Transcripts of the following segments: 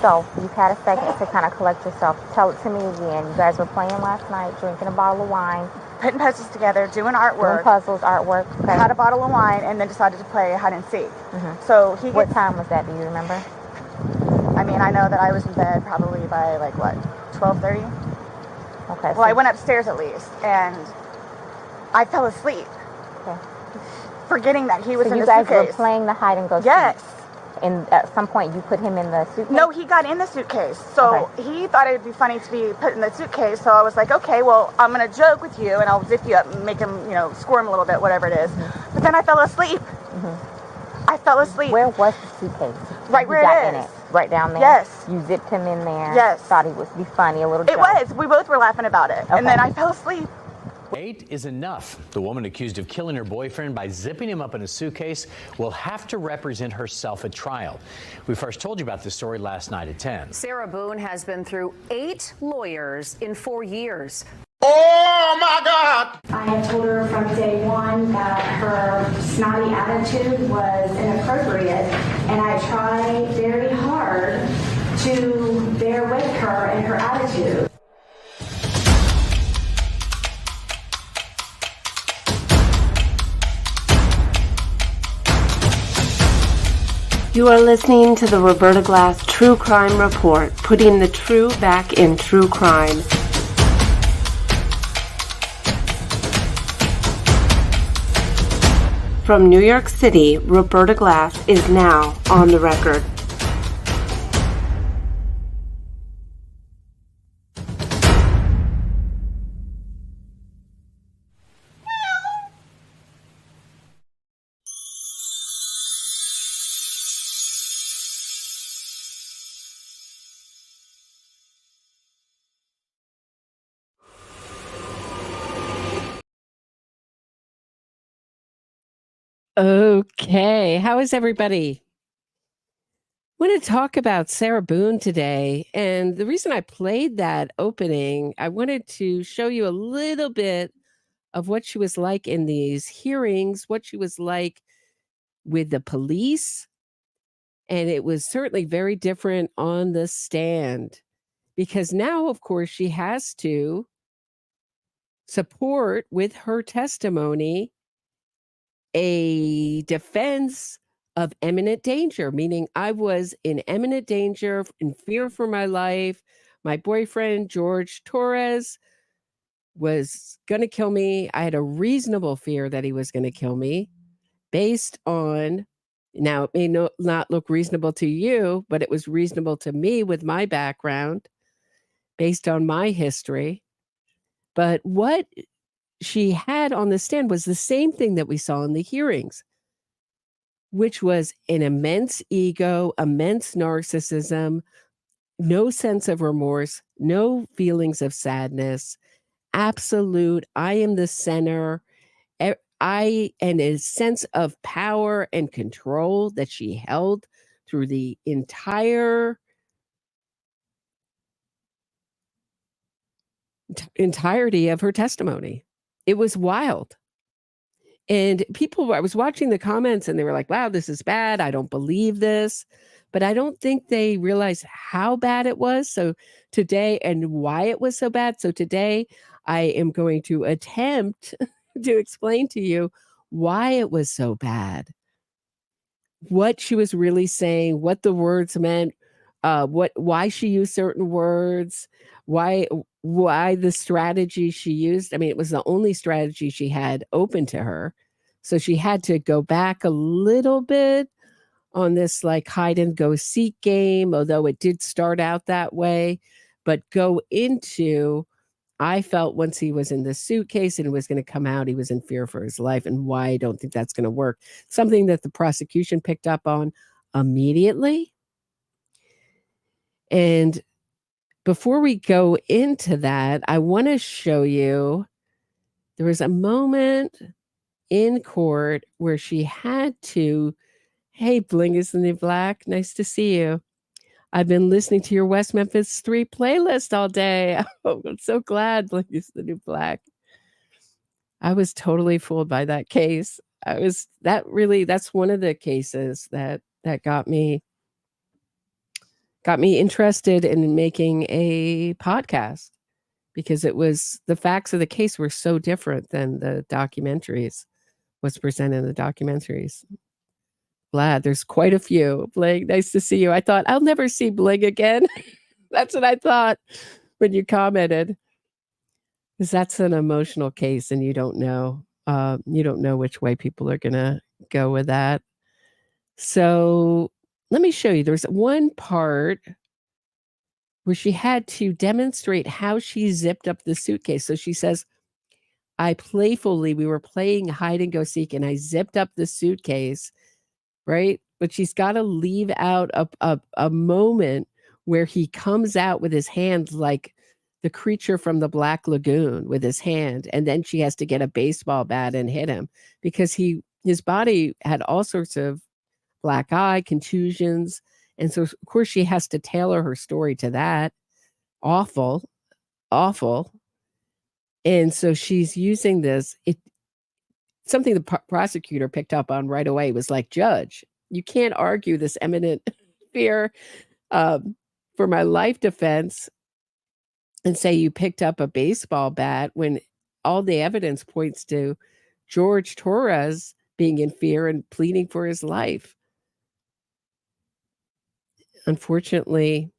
So you've had a second to kind of collect yourself. Tell it to me again. You guys were playing last night, drinking a bottle of wine. Putting puzzles together, doing artwork. Doing puzzles, artwork. Okay. Had a bottle of wine and then decided to play hide and seek. So What time was that? Do you remember? I mean, I know that I was in bed probably by like what, 12:30. Okay. Well, I went upstairs at least, and I fell asleep. Okay. Forgetting that he was in the suitcase. So you guys were suitcase. playing the hide and go seek. Yes. And at some point you put him in the suitcase? No, he got in the suitcase. So he thought it would be funny to be put in the suitcase. So I was like, okay, well, I'm going to joke with you and I'll zip you up and make him, squirm a little bit, whatever it is. But then I fell asleep. I fell asleep. Where was the suitcase? Right where it is. In it. Right down there? Yes. You zipped him in there? Yes. Thought he would be funny, a little joke. It was. We both were laughing about it. Okay. And then I fell asleep. 8 is enough. The woman accused of killing her boyfriend by zipping him up in a suitcase will have to represent herself at trial. We first told you about this story last night at 10. Sarah Boone has been through 8 lawyers in 4 years. Oh my God! I had told her from day one that her snotty attitude was inappropriate, and I tried very hard to bear with her and her attitude. You are listening to the Roberta Glass True Crime Report, putting the true back in true crime. From New York City, Roberta Glass is now on the record. Okay, how is everybody? I want to talk about Sarah Boone today. And the reason I played that opening, I wanted to show you a little bit of what she was like in these hearings, what she was like with the police. And it was certainly very different on the stand because now, of course, she has to support with her testimony a defense of imminent danger, meaning I was in imminent danger, in fear for my life. My boyfriend, George Torres, was going to kill me. I had a reasonable fear that he was going to kill me based on, now it may not look reasonable to you, but it was reasonable to me with my background, based on my history. But what she had on the stand was the same thing that we saw in the hearings, which was an immense ego, immense narcissism, no sense of remorse, no feelings of sadness, absolute, I am the center, and a sense of power and control that she held through the entirety of her testimony. It was wild. And I was watching the comments and they were like, wow, this is bad. I don't believe this. But I don't think they realized how bad it was. So today, and why it was so bad. So today I am going to attempt to explain to you why it was so bad, what she was really saying, what the words meant, why she used certain words, why the strategy she used. I mean, it was the only strategy she had open to her. So she had to go back a little bit on this like hide and go seek game, although it did start out that way, but go into, I felt once he was in the suitcase and was going to come out, he was in fear for his life, and why I don't think that's going to work. Something that the prosecution picked up on immediately. And before we go into that, I want to show you, there was a moment in court where she had to, hey, Bling is the New Black, nice to see you. I've been listening to your West Memphis 3 playlist all day. Oh, I'm so glad Bling is the New Black. I was totally fooled by that case. That's one of the cases that got me got me interested in making a podcast because the facts of the case were so different than the documentaries, what's presented in the documentaries. Glad there's quite a few. Bling, nice to see you. I thought I'll never see Bling again. That's what I thought when you commented. Because that's an emotional case and you don't know which way people are going to go with that. So let me show you. There's one part where she had to demonstrate how she zipped up the suitcase. So she says, we were playing hide and go seek and I zipped up the suitcase, right? But she's got to leave out a moment where he comes out with his hand like the creature from the Black Lagoon with his hand. And then she has to get a baseball bat and hit him because his body had all sorts of black eye, contusions. And so, of course, she has to tailor her story to that. Awful. And so she's using this. Something the prosecutor picked up on right away was like, Judge, you can't argue this imminent fear for my life defense and say you picked up a baseball bat when all the evidence points to George Torres being in fear and pleading for his life. Unfortunately,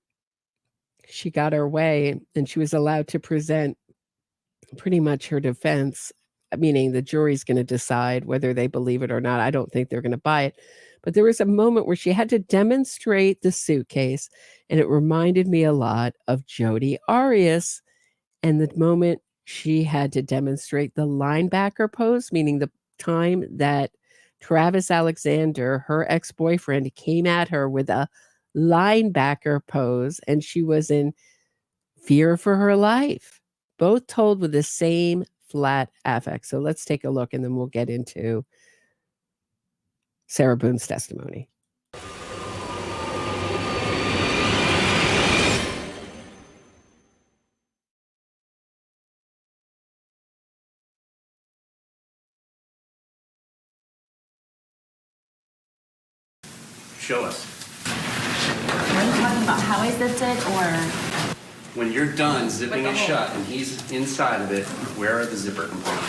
she got her way and she was allowed to present pretty much her defense, meaning the jury's going to decide whether they believe it or not. I don't think they're going to buy it. But there was a moment where she had to demonstrate the suitcase, and it reminded me a lot of Jodi Arias and the moment she had to demonstrate the linebacker pose, meaning the time that Travis Alexander, her ex-boyfriend, came at her with a linebacker pose, and she was in fear for her life, both told with the same flat affect. So let's take a look, and then we'll get into Sarah Boone's testimony. Show us. Are you talking about how I zipped it, or? When you're done zipping it shut and he's inside of it, where are the zipper components?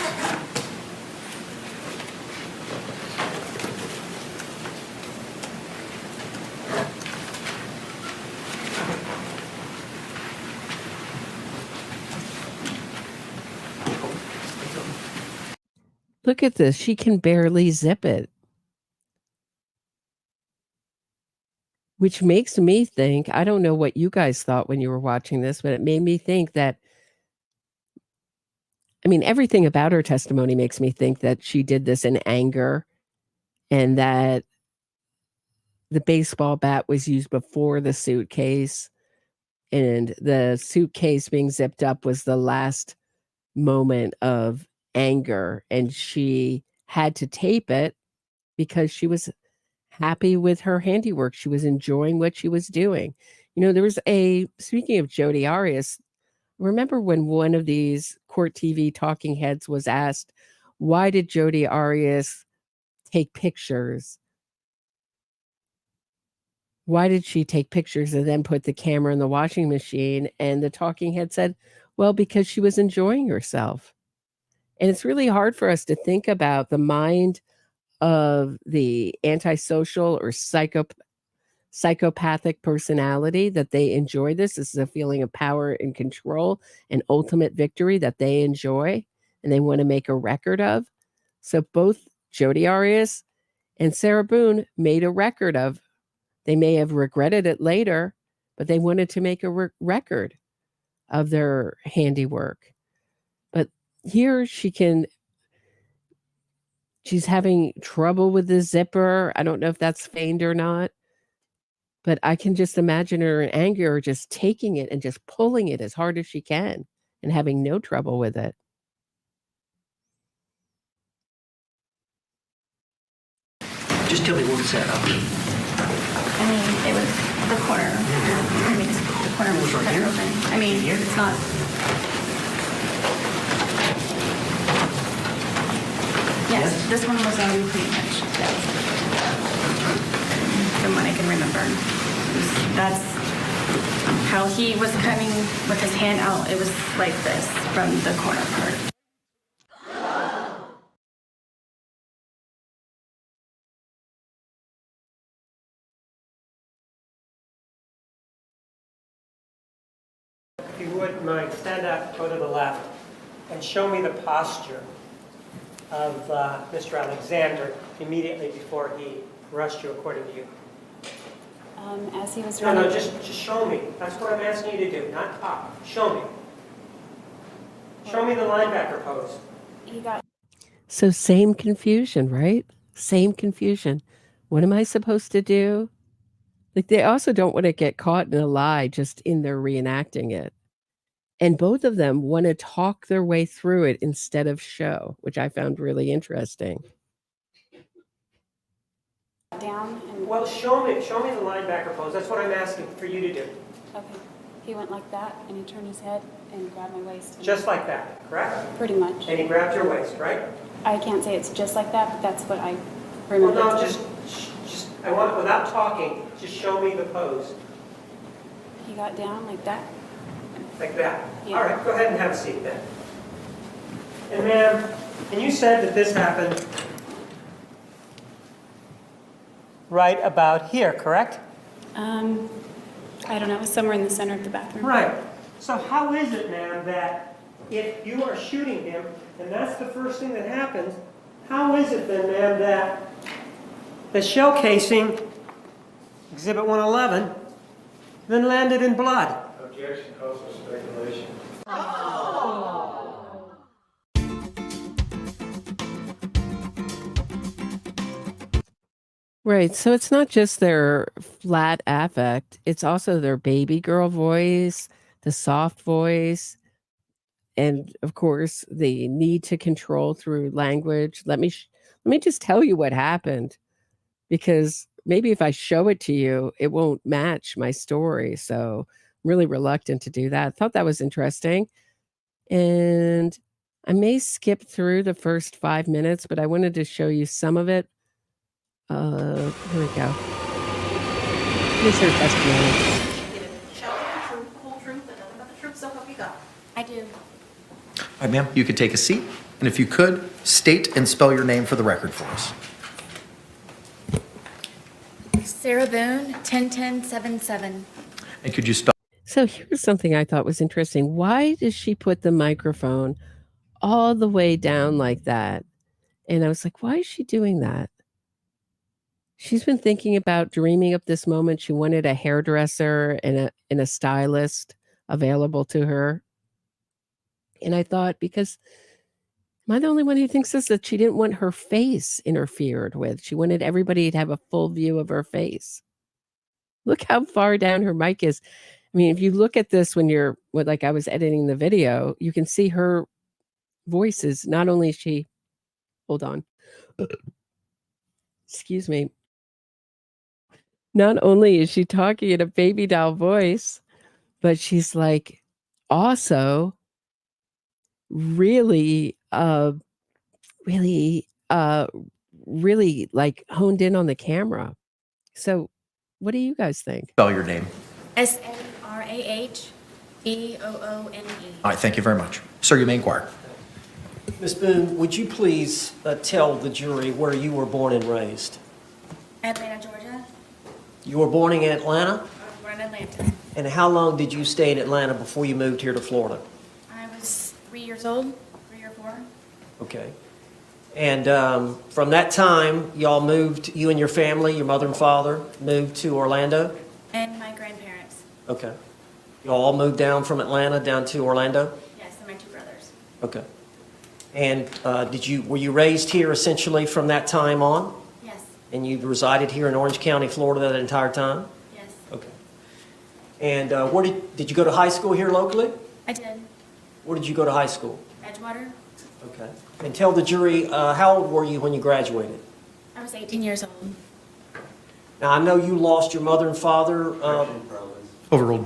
Look at this. She can barely zip it. Which makes me think, I don't know what you guys thought when you were watching this, but it made me think that, everything about her testimony makes me think that she did this in anger and that the baseball bat was used before the suitcase, and the suitcase being zipped up was the last moment of anger, and she had to tape it because she was happy with her handiwork. She was enjoying what she was doing. There was speaking of Jodi Arias, remember when one of these court TV talking heads was asked, why did Jodi Arias take pictures? Why did she take pictures and then put the camera in the washing machine? And the talking head said, well, because she was enjoying herself. And it's really hard for us to think about the mind of the antisocial or psychopathic personality, that they enjoy this. This is a feeling of power and control and ultimate victory that they enjoy and they want to make a record of. So both Jodi Arias and Sarah Boone made a record of. They may have regretted it later, but they wanted to make a record of their handiwork. But here she's having trouble with the zipper. I don't know if that's feigned or not, but I can just imagine her in anger just taking it and just pulling it as hard as she can and having no trouble with it. Just tell me what set up. It was the corner. The corner was right here. Open. It's not. Yes, this one was already pretty much dead. From what I can remember. That's how he was coming with his hand out, it was like this from the corner part. If you wouldn't mind, stand up, go to the left, and show me the posture of Mr. Alexander immediately before he rushed you, according to you. As he was No, running. no, just show me. That's what I'm asking you to do, not talk. Show me. Show me the linebacker pose. He got. So same confusion, right? Same confusion. What am I supposed to do? Like they also don't want to get caught in a lie just in their reenacting it. And both of them want to talk their way through it instead of show, which I found really interesting. Down and. Well, show me the linebacker pose. That's what I'm asking for you to do. Okay. He went like that, and he turned his head and grabbed my waist. Just like that, correct? Pretty much. And he grabbed your waist, right? I can't say it's just like that, but that's what I remember. Well, no, just I want, without talking, just show me the pose. He got down like that. Like that? Yeah. All right, go ahead and have a seat then. And ma'am, and you said that this happened right about here, correct? I don't know, it was somewhere in the center of the bathroom. Right. So how is it, ma'am, that if you are shooting him, and that's the first thing that happens, how is it then, ma'am, that the shell casing, Exhibit 111, then landed in blood? Objection calls for speculation. Right. So it's not just their flat affect, it's also their baby girl voice, the soft voice, and of course, the need to control through language. Let me just tell you what happened, because maybe if I show it to you, it won't match my story. So I'm really reluctant to do that. I thought that was interesting. And I may skip through the first 5 minutes, but I wanted to show you some of it. Here we go. Here's her testimony. Whole truth, and nothing but the truth, so help you God. I do. All right, ma'am, you could take a seat, and if you could, state and spell your name for the record for us. Sarah Boone, 101077. And could you spell? So here's something I thought was interesting. Why does she put the microphone all the way down like that? And I was like, why is she doing that? She's been thinking about dreaming up this moment. She wanted a hairdresser and a stylist available to her. And I thought, because am I the only one who thinks this, that she didn't want her face interfered with? She wanted everybody to have a full view of her face. Look how far down her mic is. I mean, if you look at this like I was editing the video, you can see her voice is not only is she, hold on, excuse me. Not only is she talking in a baby doll voice, but she's like also really like honed in on the camera. So what do you guys think? Spell your name. SARAHBOONE. All right, thank you very much. Sir, you may inquire. Ms. Boone, would you please tell the jury where you were born and raised? Atlanta, Georgia. You were born in Atlanta? I was born in Atlanta. And how long did you stay in Atlanta before you moved here to Florida? I was 3 years old, 3 or 4. Okay. And from that time, y'all moved, you and your family, your mother and father, moved to Orlando? And my grandparents. Okay. Y'all all moved down from Atlanta down to Orlando? Yes, and my 2 brothers. Okay. And were you raised here essentially from that time on? Yes. And you resided here in Orange County, Florida that entire time? Yes. Okay. And where did you go to high school here locally? I did. Where did you go to high school? Edgewater. Okay. And tell the jury, how old were you when you graduated? I was 18 years old. Now, I know you lost your mother and father. Overruled.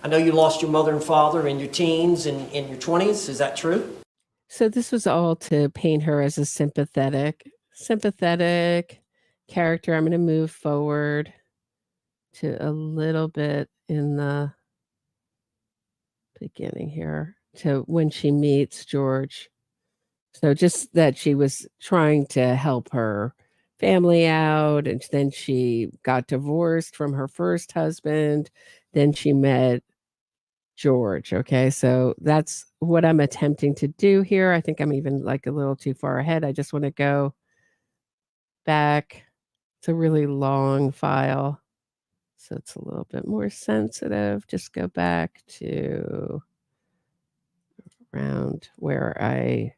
I know you lost your mother and father in your teens and in your 20s. Is that true? So this was all to paint her as a sympathetic character. I'm going to move forward to a little bit in the beginning here to when she meets George. So just that she was trying to help her family out, and then she got divorced from her first husband. Then she met George. Okay, so that's what I'm attempting to do here. I think I'm even like a little too far ahead. I just want to go back. It's a really long file, so it's a little bit more sensitive. Just go back to around where I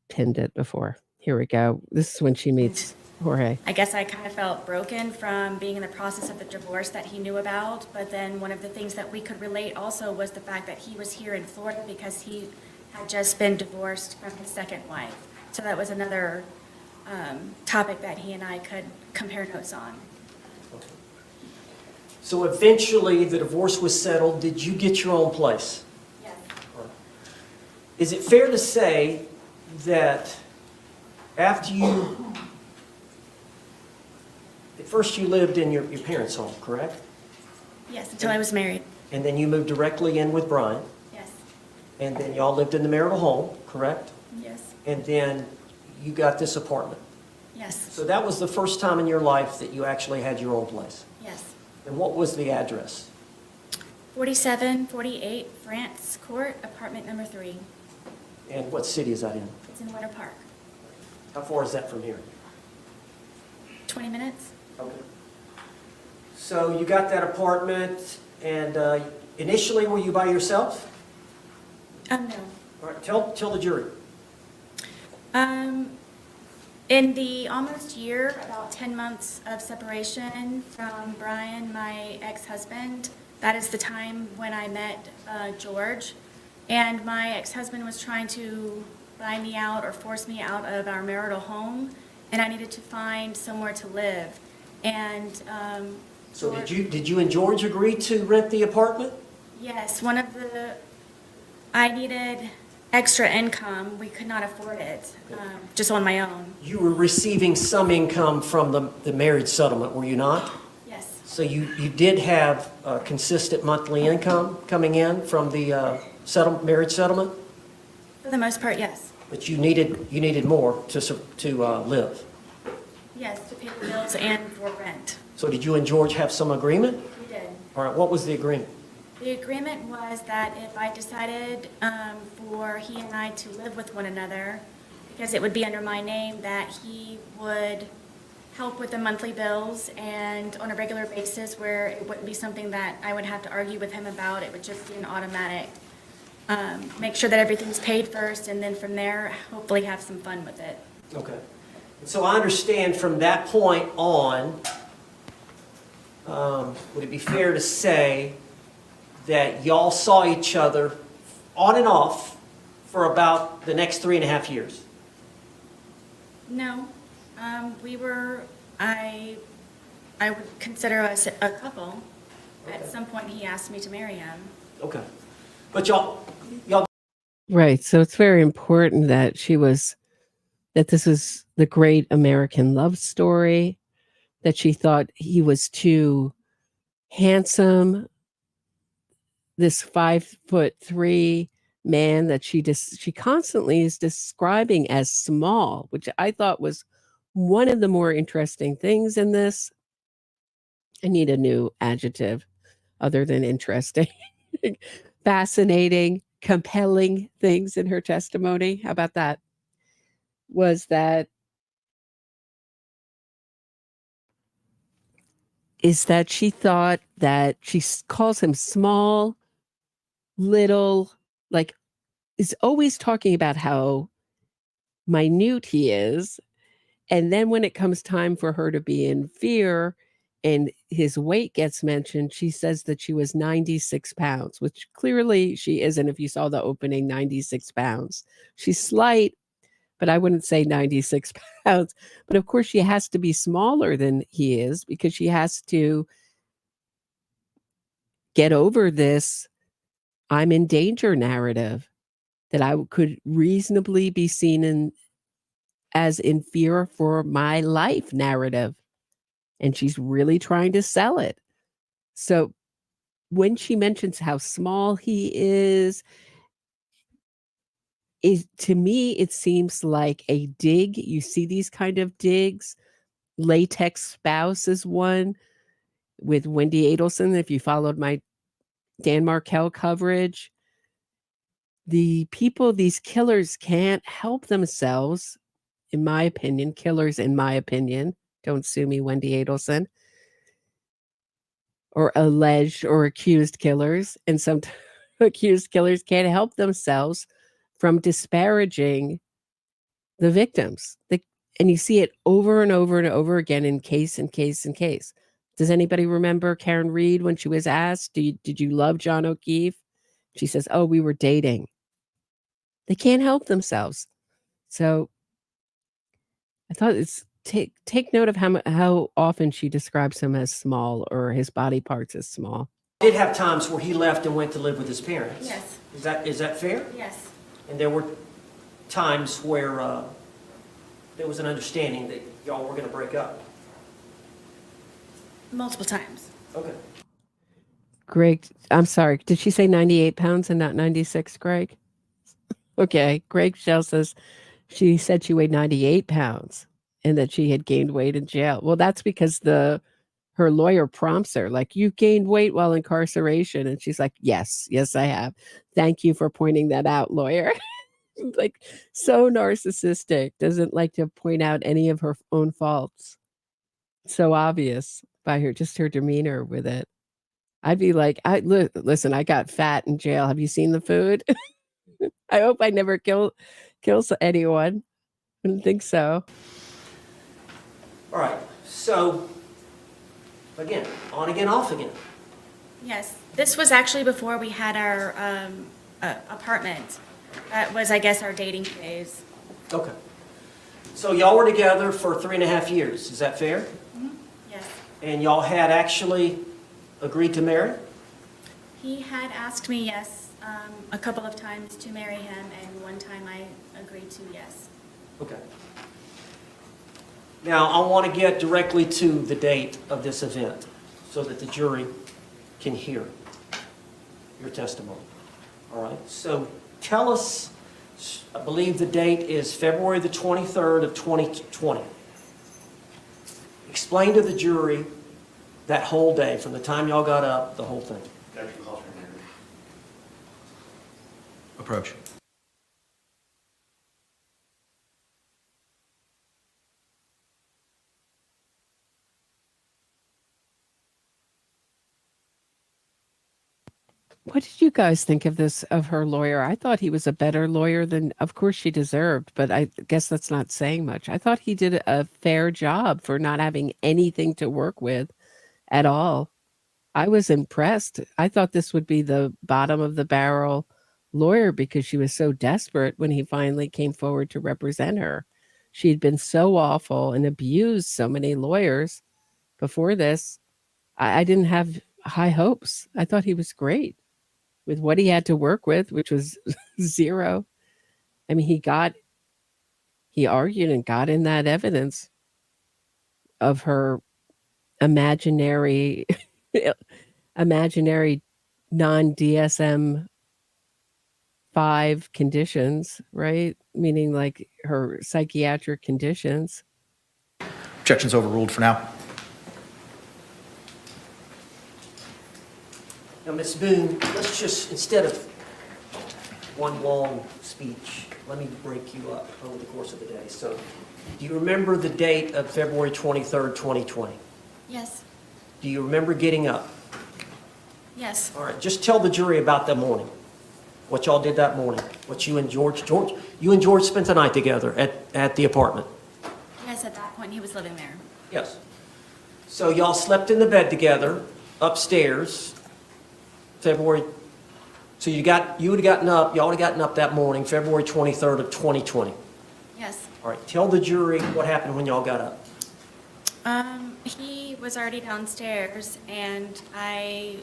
pinned it before. Here we go. This is when she meets Jorge. I guess I kind of felt broken from being in the process of the divorce that he knew about. But then one of the things that we could relate also was the fact that he was here in Florida because he had just been divorced from his second wife. So that was another topic that he and I could compare notes on. So eventually the divorce was settled. Did you get your own place? Yes. Is it fair to say that after at first you lived in your parents' home, correct? Yes, until I was married. And then you moved directly in with Brian? Yes. And then y'all lived in the marital home, correct? Yes. And then you got this apartment? Yes. So that was the first time in your life that you actually had your own place? Yes. And what was the address? 4748 France Court, apartment number 3. And what city is that in? It's in Winter Park. How far is that from here? 20 minutes. Okay. So you got that apartment, and initially were you by yourself? No. All right, tell the jury. In the almost year, about 10 months of separation from Brian, my ex-husband, that is the time when I met George. And my ex-husband was trying to buy me out or force me out of our marital home, and I needed to find somewhere to live. And so did you and George agree to rent the apartment? yes, I needed extra income. We could not afford it, just on my own. You were receiving some income from the marriage settlement, were you not? Yes. So you did have consistent monthly income coming in from the marriage settlement? For the most part, yes. But you needed more to live? Yes, to pay the bills and for rent. So did you and George have some agreement? We did. All right, what was the agreement? The agreement was that if I decided for he and I to live with one another, because it would be under my name, that he would help with the monthly bills and on a regular basis where it wouldn't be something that I would have to argue with him about. It would just be an automatic, make sure that everything's paid first, and then from there, hopefully have some fun with it. Okay. So I understand from that point on, would it be fair to say that y'all saw each other on and off for about the next 3.5 years? No, I would consider us a couple. Okay. At some point, he asked me to marry him. Okay. But y'all. Right. So it's very important that this was the great American love story, that she thought he was too handsome, this 5'3" man that she constantly is describing as small, which I thought was one of the more interesting things in this. I need a new adjective other than interesting. Fascinating, compelling things in her testimony. How about that? Was that she thought that she calls him small, little, like is always talking about how minute he is. And then when it comes time for her to be in fear and his weight gets mentioned, she says that she was 96 pounds, which clearly she isn't. If you saw the opening, 96 pounds. She's slight, but I wouldn't say 96 pounds. But of course, she has to be smaller than he is because she has to get over this I'm in danger narrative, that I could reasonably be seen as in fear for my life narrative. and she's really trying to sell it. So when she mentions how small he is, to me, it seems like a dig. You see these kind of digs. Latex Spouse is one with Wendy Adelson. If you followed my Dan Markel coverage, the people, these killers can't help themselves, in my opinion, killers, in my opinion, don't sue me, Wendy Adelson, or alleged or accused killers. And some accused killers can't help themselves from disparaging the victims. And you see it over and over and over again in case and case and case. Does anybody remember Karen Reed when she was asked, did you love John O'Keefe? She says, oh, we were dating. They can't help themselves. So I thought it's take note of how often she describes him as small or his body parts as small. Did have times where he left and went to live with his parents. Yes. Is that fair? Yes. And there were times where there was an understanding that y'all were going to break up. Multiple times. Okay. Greg, I'm sorry. Did she say 98 pounds and not 96, Greg? Okay. Greg Shell says she said she weighed 98 pounds and that she had gained weight in jail. Well, that's because her lawyer prompts her, like, you gained weight while incarceration. And she's like, yes, I have. Thank you for pointing that out, lawyer. Like, so narcissistic, doesn't like to point out any of her own faults. So obvious by her demeanor with it. I'd be like, listen, I got fat in jail. Have you seen the food? I hope I never kill anyone. I don't think so. All right. So, again, on again, off again. Yes. This was actually before we had our apartment. That was, I guess, our dating phase. Okay. So y'all were together for 3.5 years. Is that fair? Mm-hmm. Yes. And y'all had actually agreed to marry? He had asked me yes a couple of times to marry him, and one time I agreed to yes. Okay. Now, I want to get directly to the date of this event so that the jury can hear your testimony. All right? So tell us, I believe the date is February the 23rd of 2020. Explain to the jury that whole day, from the time y'all got up, the whole thing. Approach. What did you guys think of her lawyer? I thought he was a better lawyer than, of course, she deserved, but I guess that's not saying much. I thought he did a fair job for not having anything to work with at all. I was impressed. I thought this would be the bottom of the barrel lawyer because she was so desperate when he finally came forward to represent her. She had been so awful and abused so many lawyers before this. I didn't have high hopes. I thought he was great with what he had to work with, which was zero. I mean, he argued and got in that evidence of her imaginary non-DSM 5 conditions, right? Meaning like her psychiatric conditions. Objection's overruled for now. Now, Ms. Boone, let's just, instead of one long speech, let me break you up over the course of the day. So, do you remember the date of February 23rd, 2020? Yes. Do you remember getting up? Yes. All right, just tell the jury about that morning. What y'all did that morning. What you and George spent the night together at the apartment. Yes, at that point he was living there. Yes. So y'all slept in the bed together upstairs. February. So y'all would have gotten up that morning, February 23rd of 2020. Yes. All right. Tell the jury what happened when y'all got up. He was already downstairs, and I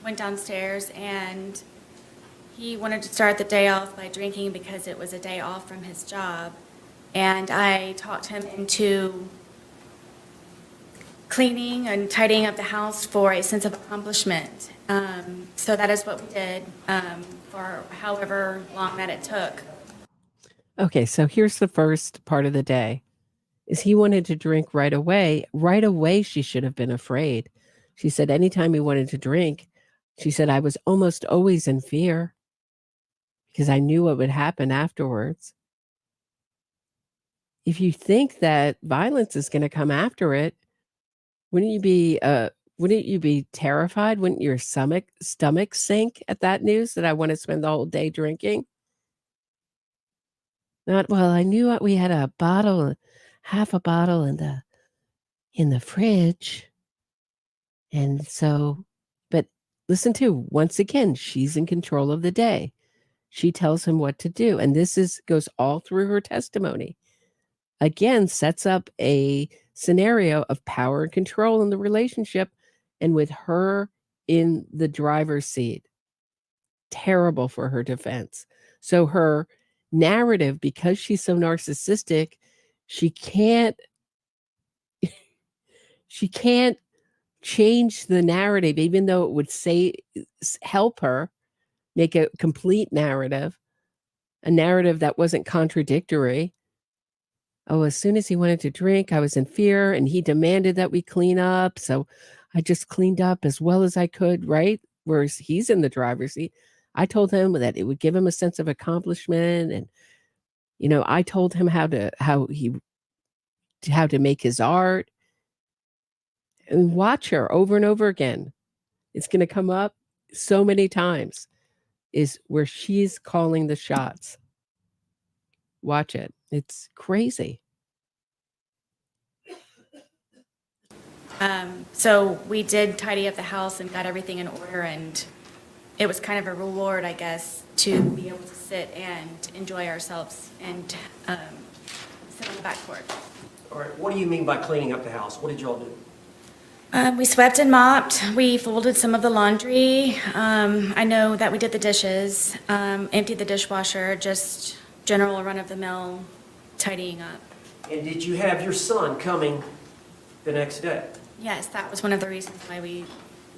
went downstairs, and he wanted to start the day off by drinking because it was a day off from his job. And I talked him into cleaning and tidying up the house for a sense of accomplishment. So that is what we did for however long that it took. Okay, so here's the first part of the day. Is he wanted to drink right away. Right away, she should have been afraid. She said anytime he wanted to drink, she said, I was almost always in fear because I knew what would happen afterwards. If you think that violence is going to come after it, wouldn't you be terrified? Wouldn't your stomach sink at that news that I want to spend the whole day drinking? Not, well, I knew what we had a bottle, half a bottle in the fridge. And so, but listen to, once again, she's in control of the day. She tells him what to do. And this goes all through her testimony. Again, sets up a scenario of power and control in the relationship, and with her in the driver's seat. Terrible for her defense. So her narrative, because she's so narcissistic, she can't change the narrative, even though it would help her make a complete narrative, a narrative that wasn't contradictory. Oh, as soon as he wanted to drink, I was in fear, and he demanded that we clean up. So I just cleaned up as well as I could, right? Whereas he's in the driver's seat. I told him that it would give him a sense of accomplishment. And, I told him how to make his art. And watch her over and over again. It's going to come up so many times, is where she's calling the shots. Watch it. It's crazy. So we did tidy up the house and got everything in order, and it was kind of a reward, I guess, to be able to sit and enjoy ourselves and sit on the back porch. All right, what do you mean by cleaning up the house? What did y'all do? We swept and mopped. We folded some of the laundry. I know that we did the dishes, emptied the dishwasher, just general run-of-the-mill tidying up. And did you have your son coming the next day? Yes, that was one of the reasons why we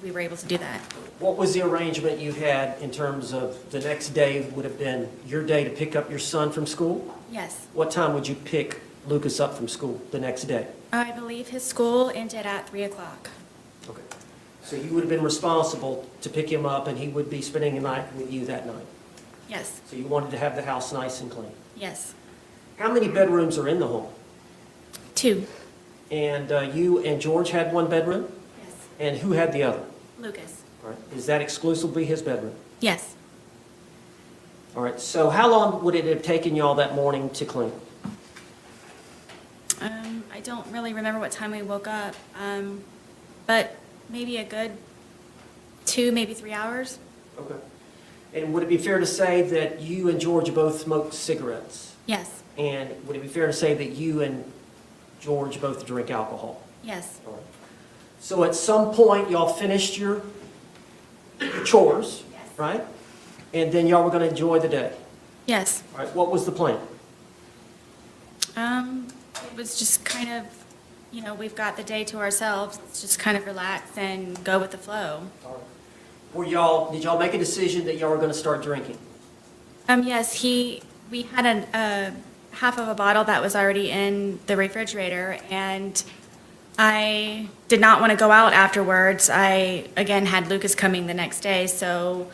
were able to do that. What was the arrangement you had in terms of the next day would have been your day to pick up your son from school? Yes. What time would you pick Lucas up from school the next day? I believe his school ended at 3 o'clock. Okay. So you would have been responsible to pick him up, and he would be spending the night with you that night? Yes. So you wanted to have the house nice and clean? Yes. How many bedrooms are in the home? 2. And you and George had one bedroom? Yes. And who had the other? Lucas. All right. Is that exclusively his bedroom? Yes. All right. So how long would it have taken y'all that morning to clean? I don't really remember what time we woke up, but maybe a good 2, maybe 3 hours. Okay. And would it be fair to say that you and George both smoked cigarettes? Yes. And would it be fair to say that you and George both drink alcohol? Yes. All right. So at some point, y'all finished your chores, yes, right? And then y'all were going to enjoy the day? Yes. All right. What was the plan? It was just kind of, we've got the day to ourselves. Let's just kind of relax and go with the flow. All right. Did y'all make a decision that y'all were going to start drinking? Yes, we had a half of a bottle that was already in the refrigerator, and I did not want to go out afterwards. I, again, had Lucas coming the next day, so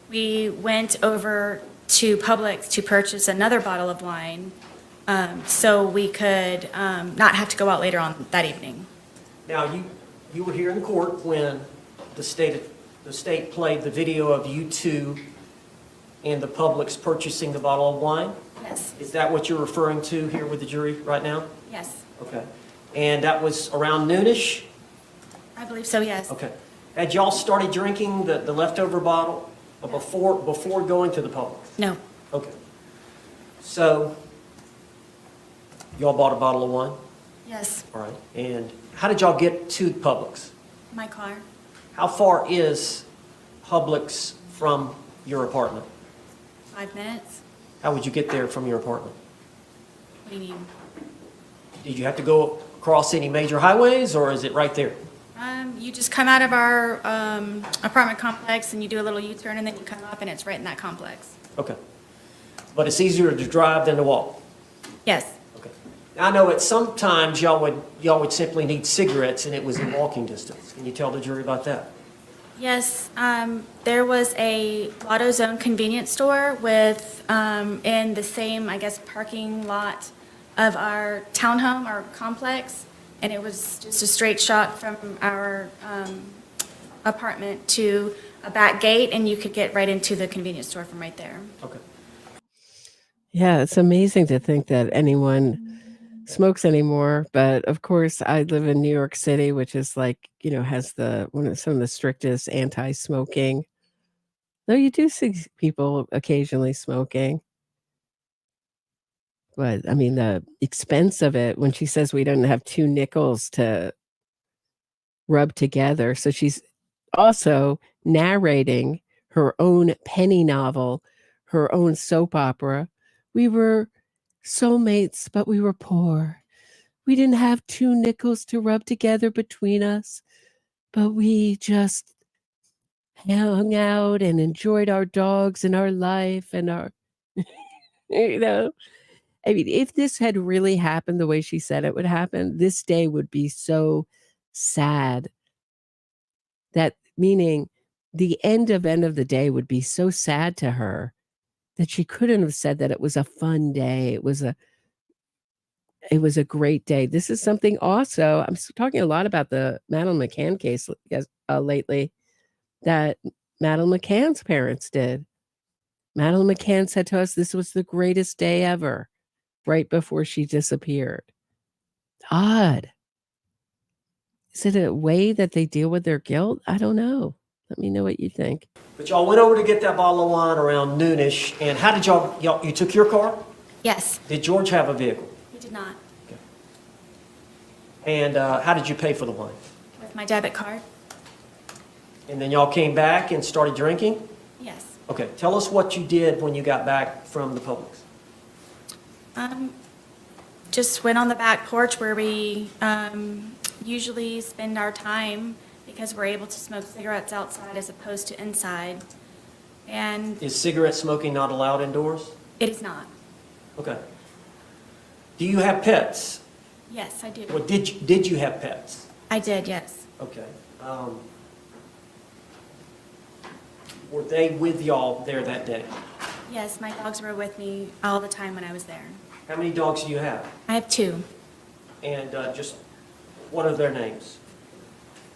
we went over to Publix to purchase another bottle of wine so we could not have to go out later on that evening. Now, you were here in court when the state played the video of you two and the Publix purchasing the bottle of wine? Yes. Is that what you're referring to here with the jury right now? Yes. Okay. And that was around noonish? I believe so, yes. Okay. Had y'all started drinking the leftover bottle before going to the Publix? No. Okay. So, y'all bought a bottle of wine? Yes. All right. And how did y'all get to Publix? My car. How far is Publix from your apartment? 5 minutes. How would you get there from your apartment? What do you mean? Did you have to go across any major highways, or is it right there? You just come out of our apartment complex and you do a little U-turn and then you come up and it's right in that complex. Okay. But it's easier to drive than to walk? Yes. Okay. Now, I know at some times y'all would simply need cigarettes and it was in walking distance. Can you tell the jury about that? Yes, there was a Lotto Zone convenience store with, in the same, I guess, parking lot of our townhome, our complex, and it was just a straight shot from our apartment to a back gate, and you could get right into the convenience store from right there. Okay. Yeah, it's amazing to think that anyone smokes anymore. But of course, I live in New York City, which is like, has some of the strictest anti-smoking. Though you do see people occasionally smoking. But I mean, the expense of it, when she says we don't have 2 nickels to rub together. So she's also narrating her own Penni novel, her own soap opera. We were soulmates, but we were poor. We didn't have 2 nickels to rub together between us, but we just hung out and enjoyed our dogs and our life and our, I mean, if this had really happened the way she said it would happen, this day would be so sad. That meaning the end of the day would be so sad to her that she couldn't have said that it was a fun day. It was a great day. This is something also, I'm talking a lot about the Madeleine McCann case lately, that Madeleine McCann's parents did. Madeleine McCann said to us, this was the greatest day ever, right before she disappeared. Odd. Is it a way that they deal with their guilt? I don't know. Let me know what you think. But y'all went over to get that bottle of wine around noonish, and how did you took your car? Yes. Did George have a vehicle? He did not. Okay. And how did you pay for the wine? With my debit card? And then y'all came back and started drinking? Yes. Okay, tell us what you did when you got back from the Publix. Just went on the back porch where we usually spend our time because we're able to smoke cigarettes outside as opposed to inside. And Is cigarette smoking not allowed indoors? it is not. Okay. Do you have pets? Yes, I do. Well, did you have pets? I did, yes. Okay. Were they with y'all there that day? Yes, my dogs were with me all the time when I was there. How many dogs do you have? I have 2. And just what are their names?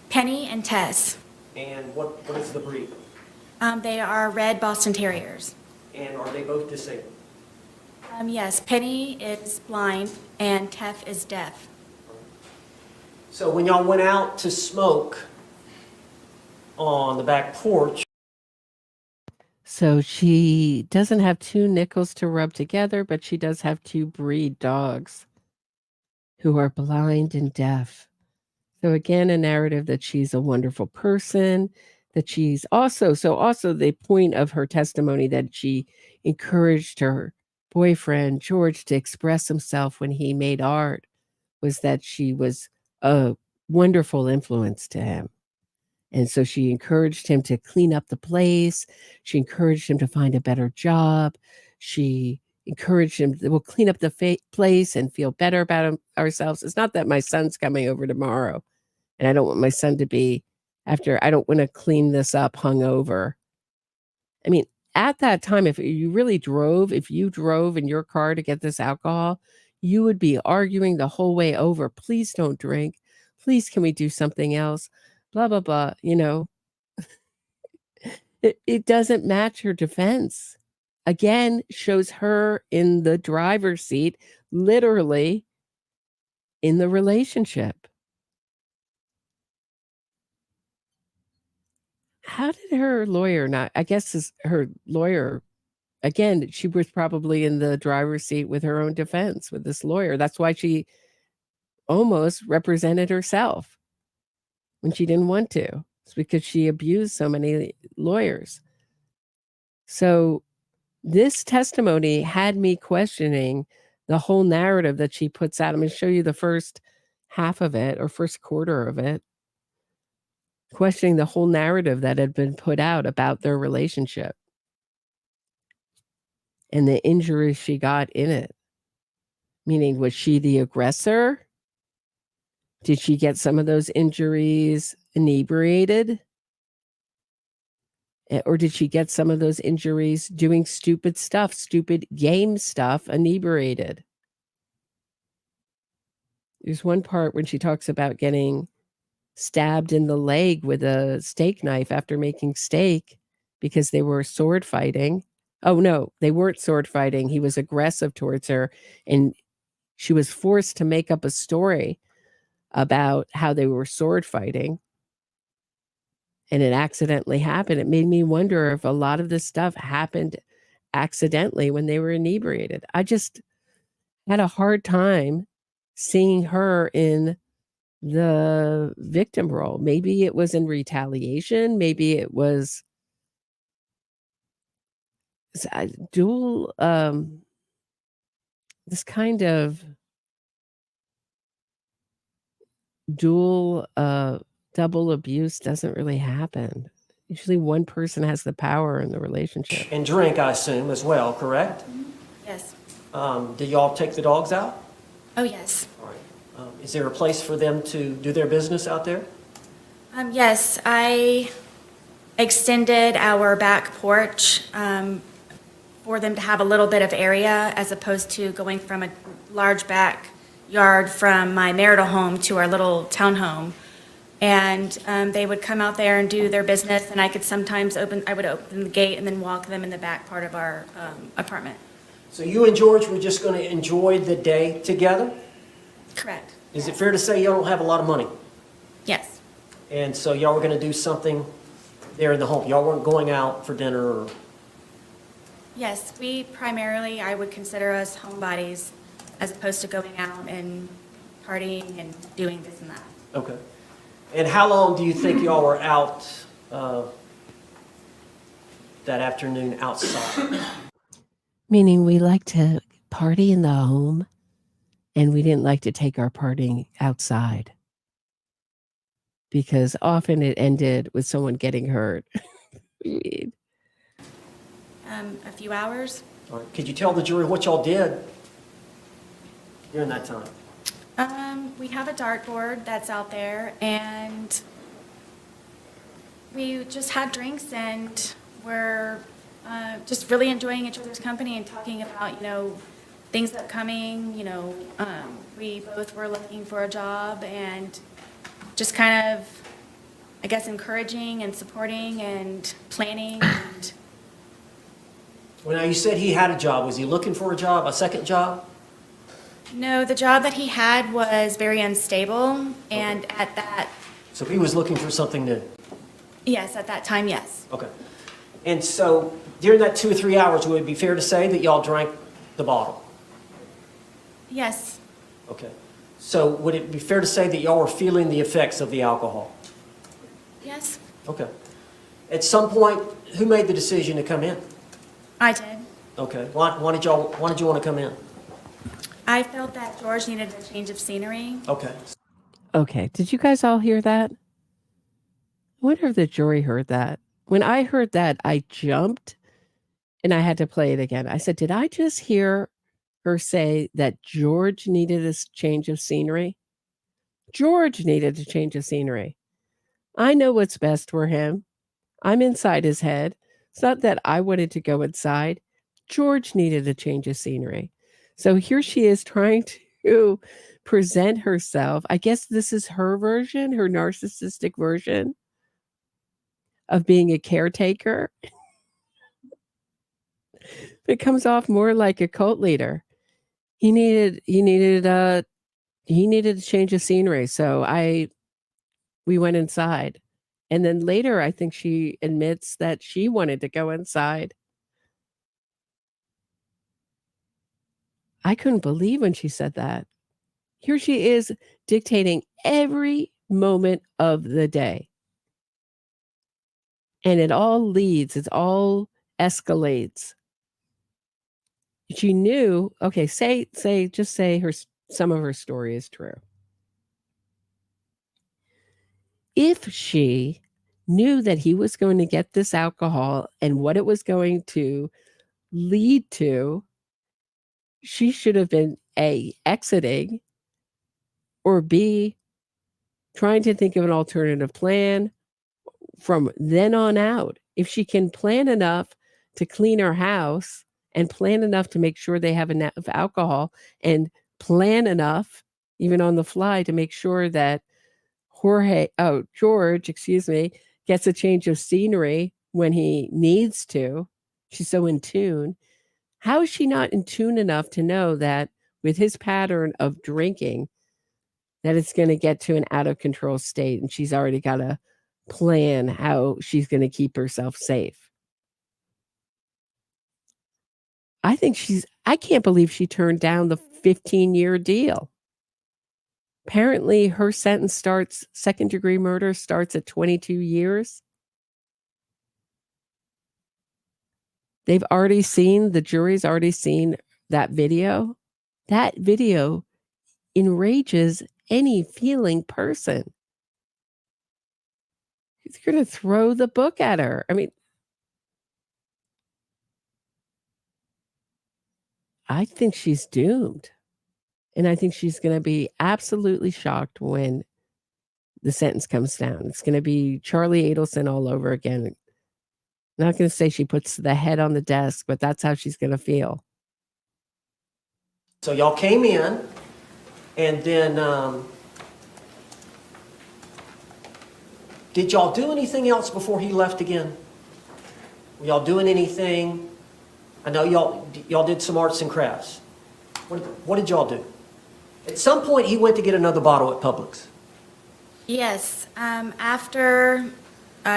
Penni and Tess. And what is the breed? They are red Boston Terriers. And are they both disabled? Yes, Penni is blind and Tess is deaf. So when y'all went out to smoke on the back porch. So she doesn't have 2 nickels to rub together, but she does have 2 breed dogs who are blind and deaf. So again, a narrative that she's a wonderful person, that she's also the point of her testimony that she encouraged her boyfriend, George, to express himself when he made art, was that she was a wonderful influence to him. And so she encouraged him to clean up the place. She encouraged him to find a better job. She encouraged him to clean up the place and feel better about ourselves. It's not that my son's coming over tomorrow and I don't want my son to be I don't want to clean this up hungover. I mean, at that time, if you drove in your car to get this alcohol, you would be arguing the whole way over. Please don't drink. Please, can we do something else? Blah, blah, blah. It doesn't match her defense. Again, shows her in the driver's seat, literally in the relationship. How did her lawyer not? I guess her lawyer, again, she was probably in the driver's seat with her own defense with this lawyer. That's why she almost represented herself when she didn't want to. It's because she abused so many lawyers. So this testimony had me questioning the whole narrative that she puts out. I'm going to show you the first half of it or first quarter of it, questioning the whole narrative that had been put out about their relationship and the injuries she got in it. Meaning, was she the aggressor? Did she get some of those injuries inebriated? Or did she get some of those injuries doing stupid stuff, stupid game stuff, inebriated? There's one part when she talks about getting stabbed in the leg with a steak knife after making steak because they were sword fighting. Oh, no, they weren't sword fighting. He was aggressive towards her, and she was forced to make up a story about how they were sword fighting, and it accidentally happened. It made me wonder if a lot of this stuff happened accidentally when they were inebriated. I just had a hard time seeing her in the victim role. Maybe it was in retaliation. Maybe it was dual, this kind of dual, double abuse doesn't really happen. Usually one person has the power in the relationship. And drink, I assume, as well, correct? Yes. Do y'all take the dogs out? Oh, yes. All right. Is there a place for them to do their business out there? Yes, I extended our back porch for them to have a little bit of area as opposed to going from a large backyard from my marital home to our little townhome. And they would come out there and do their business, and I could sometimes I would open the gate and then walk them in the back part of our apartment. So you and George were just going to enjoy the day together? Correct. Is it fair to say y'all don't have a lot of money? Yes. And so y'all were going to do something there in the home? Y'all weren't going out for dinner or? Yes, we primarily, I would consider us homebodies as opposed to going out and partying and doing this and that. Okay. And how long do you think y'all were out that afternoon outside? Meaning we like to party in the home, and we didn't like to take our partying outside because often it ended with someone getting hurt. A few hours. All right. Could you tell the jury what y'all did during that time? We have a dartboard that's out there, and we just had drinks, and we're just really enjoying each other's company and talking about, things upcoming. We both were looking for a job and just kind of, I guess, encouraging and supporting and planning. And Well, now you said he had a job. Was he looking for a job, a second job? no, the job that he had was very unstable, and at that, So he was looking for something new. yes, at that time, yes. Okay. And so during that 2 or 3 hours, would it be fair to say that y'all drank the bottle? Yes. Okay. So would it be fair to say that y'all were feeling the effects of the alcohol? Yes, Okay. At some point, who made the decision to come in? I did. Okay. Why did you want to come in? I felt that George needed a change of scenery. Okay. Okay, did you guys all hear that? I wonder if the jury heard that. When I heard that, I jumped and I had to play it again. I said, did I just hear her say that George needed a change of scenery? George needed a change of scenery. I know what's best for him. I'm inside his head. It's not that I wanted to go inside. George needed a change of scenery. So here she is trying to present herself. I guess this is her version, her narcissistic version of being a caretaker. It comes off more like a cult leader. He needed a change of scenery. So we went inside. And then later, I think she admits that she wanted to go inside. I couldn't believe when she said that. Here she is dictating every moment of the day. And it all escalates. She knew, okay, just say some of her story is true. if she knew that he was going to get this alcohol and what it was going to lead to, she should have been A, exiting, or B, trying to think of an alternative plan from then on out. If she can plan enough to clean her house and plan enough to make sure they have enough alcohol and plan enough, even on the fly, to make sure that George, gets a change of scenery when he needs to. She's so in tune. How is she not in tune enough to know that with his pattern of drinking, that it's going to get to an out of control state, and she's already got a plan how she's going to keep herself safe? I can't believe she turned down the 15-year deal. Apparently her sentence second-degree murder starts at 22 years. The jury's already seen that video. That video enrages any feeling person. He's going to throw the book at her. I mean, I think she's doomed. And I think she's going to be absolutely shocked when the sentence comes down. It's going to be Charlie Adelson all over again. I'm not going to say she puts the head on the desk, but that's how she's going to feel. So y'all came in, and then did y'all do anything else before he left again? Were y'all doing anything? I know y'all did some arts and crafts. What did y'all do? At some point, he went to get another bottle at Publix. Yes. I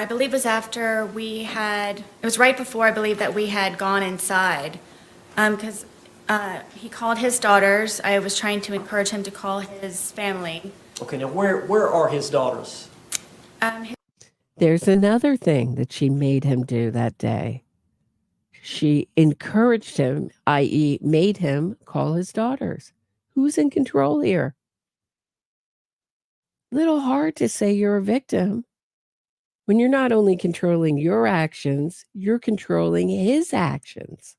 believe it was after it was right before, I believe, that we had gone inside. Because he called his daughters. I was trying to encourage him to call his family. Okay, now where are his daughters? There's another thing that she made him do that day. She encouraged him, i.e., made him call his daughters. Who's in control here? Little hard to say you're a victim when you're not only controlling your actions, you're controlling his actions.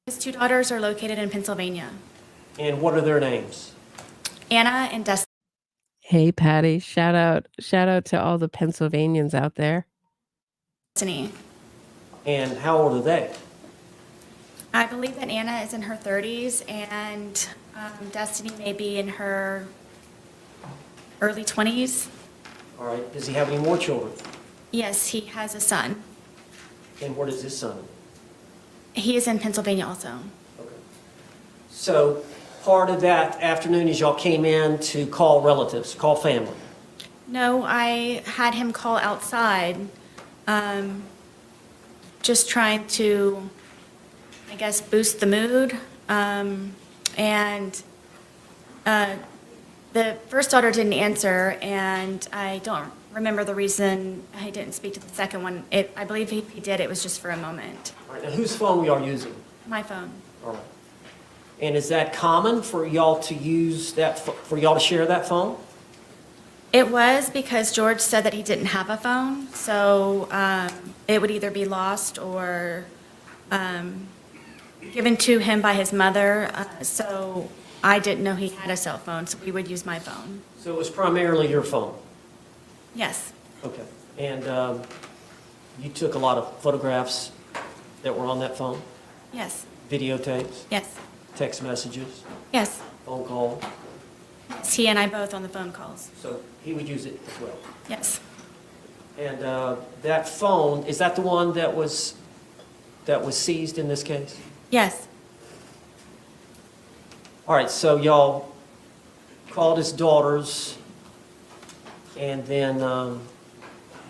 His two daughters are located in Pennsylvania. And what are their names? Anna and Destiny. Hey, Patty, shout out to all the Pennsylvanians out there. And how old are they? I believe that Anna is in her 30s and Destiny may be in her early 20s. All right. Does he have any more children? Yes, he has a son. And where does his son? He is in Pennsylvania also. Okay. So part of that afternoon is y'all came in to call relatives, call family? No, I had him call outside, just trying to, I guess, boost the mood. And the first daughter didn't answer, and I don't remember the reason he didn't speak to the second one. I believe he did, it was just for a moment. All right, now whose phone were y'all using? My phone. All right. And is that common for y'all to use that, for y'all to share that phone? It was, because George said that he didn't have a phone, so it would either be lost or given to him by his mother. So I didn't know he had a cell phone, so we would use my phone. So it was primarily your phone? Yes. Okay. And you took a lot of photographs that were on that phone? Yes. Videotapes? Yes. Text messages? Yes. Phone call? Yes, he and I both on the phone calls. So he would use it as well? Yes. And that phone, is that the one that was seized in this case? Yes. All right, so y'all called his daughters, and then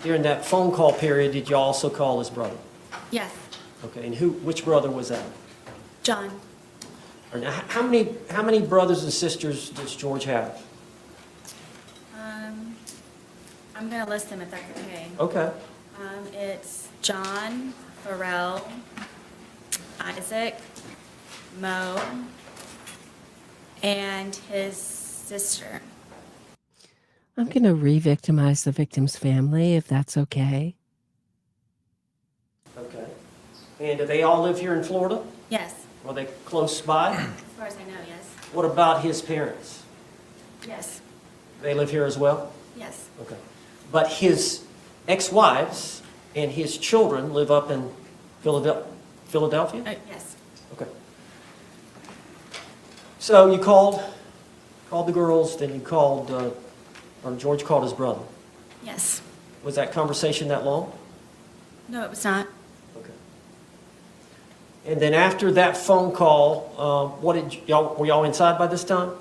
during that phone call period, did y'all also call his brother? Yes. Okay, and which brother was that? John. All right, now, how many brothers and sisters does George have? I'm going to list them if that's okay. Okay. It's John, Farrell, Isaac, Mo, and his sister. I'm going to re-victimize the victim's family, if that's okay. Okay. And do they all live here in Florida? Yes. Are they close by? As far as I know, yes. What about his parents? Yes. They live here as well? Yes. Okay. But his ex-wives and his children live up in Philadelphia? Yes. Okay. So you called the girls, then you called, or George called his brother. Yes. Was that conversation that long? No, it was not. Okay. And then after that phone call, were y'all inside by this time?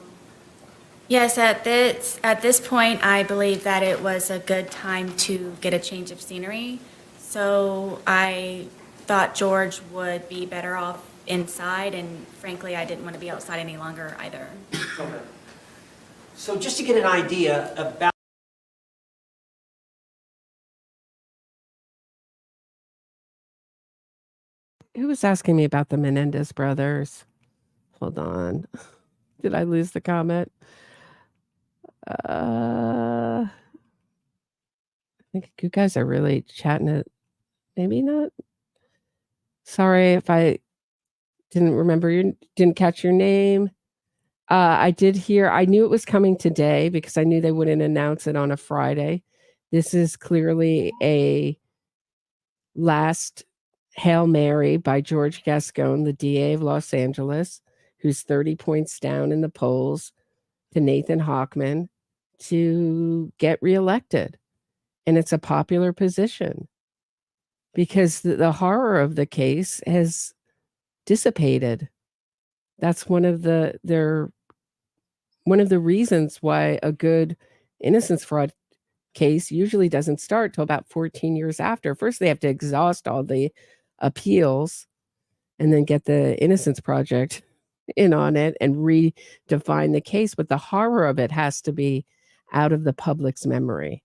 Yes, at this point, I believe that it was a good time to get a change of scenery. So I thought George would be better off inside, and frankly, I didn't want to be outside any longer either. Okay. So just to get an idea about Who was asking me about the Menendez brothers? Hold on. Did I lose the comment? I think you guys are really chatting it. Maybe not. Sorry if I didn't catch your name. I did hear, I knew it was coming today because I knew they wouldn't announce it on a Friday. This is clearly a last Hail Mary by George Gascon, the DA of Los Angeles, who's 30 points down in the polls, to Nathan Hochman to get reelected. And it's a popular position because the horror of the case has dissipated. That's one of the reasons why a good innocence fraud case usually doesn't start till about 14 years after. First, they have to exhaust all the appeals and then get the Innocence Project in on it and redefine the case. But the horror of it has to be out of the public's memory.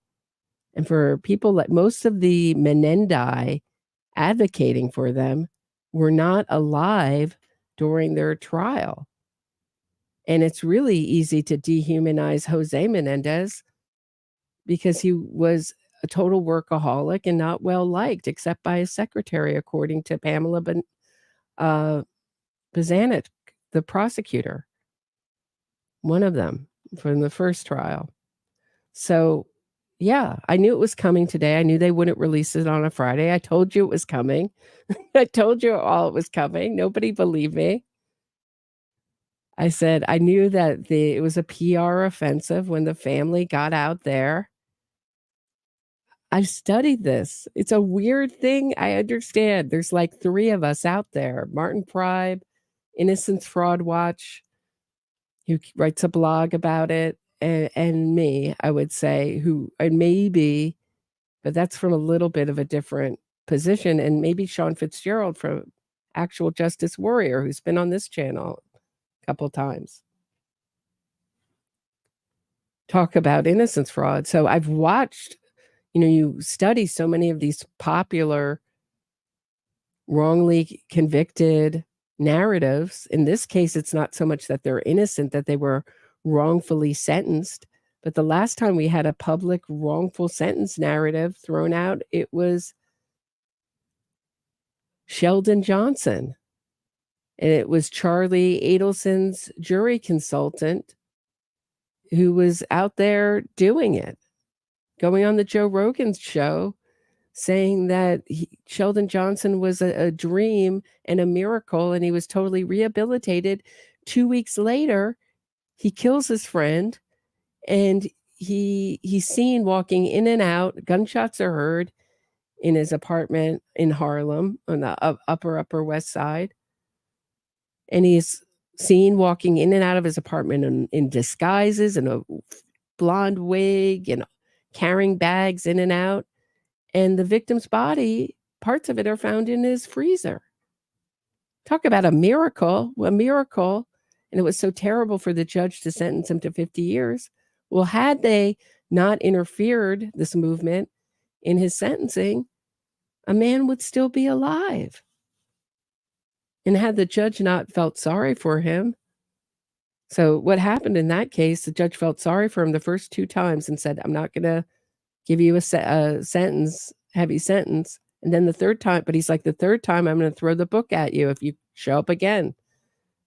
And for people like most of the Menendi advocating for them were not alive during their trial. And it's really easy to dehumanize Jose Menendez because he was a total workaholic and not well liked, except by his secretary, according to Pamela Bazanik, the prosecutor, one of them from the first trial. So, yeah, I knew it was coming today. I knew they wouldn't release it on a Friday. I told you it was coming. I told you all it was coming. Nobody believed me. I said I knew that it was a PR offensive when the family got out there. I studied this. It's a weird thing. I understand. There's like 3 of us out there. Martin Pribe, Innocence Fraud Watch, who writes a blog about it, and me, I would say, who maybe, but that's from a little bit of a different position, and maybe Sean Fitzgerald from Actual Justice Warrior, who's been on this channel a couple times. Talk about innocence fraud. So I've watched, you study so many of these popular wrongly convicted narratives. In this case, it's not so much that they're innocent, that they were wrongfully sentenced. But the last time we had a public wrongful sentence narrative thrown out, it was Sheldon Johnson. And it was Charlie Adelson's jury consultant who was out there doing it, going on the Joe Rogan's show, saying that Sheldon Johnson was a dream and a miracle, and he was totally rehabilitated. 2 weeks later, he kills his friend, and he's seen walking in and out. Gunshots are heard in his apartment in Harlem on the upper West Side. And he's seen walking in and out of his apartment in disguises and a blonde wig and carrying bags in and out. And the victim's body, parts of it are found in his freezer. Talk about a miracle. And it was so terrible for the judge to sentence him to 50 years. Well, had they not interfered, this movement, in his sentencing, a man would still be alive. And had the judge not felt sorry for him, So what happened in that case, the judge felt sorry for him the first 2 times and said, I'm not going to give you a sentence, heavy sentence. And then the third time, but he's like, the third time I'm going to throw the book at you if you show up again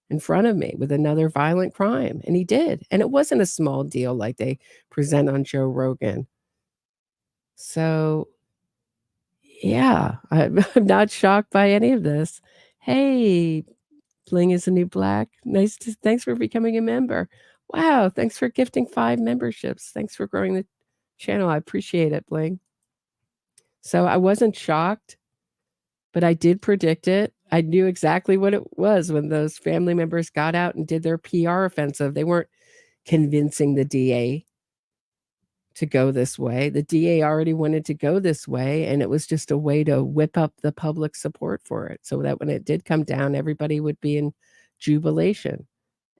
in front of me with another violent crime. And he did. And it wasn't a small deal like they present on Joe Rogan. So yeah, I'm not shocked by any of this. Hey, Bling is a new black. Thanks for becoming a member. Wow, thanks for gifting 5 memberships. Thanks for growing the channel. I appreciate it, Bling. So I wasn't shocked, but I did predict it. I knew exactly what it was when those family members got out and did their PR offensive. They weren't convincing the DA to go this way. The DA already wanted to go this way, and it was just a way to whip up the public support for it so that when it did come down, everybody would be in jubilation.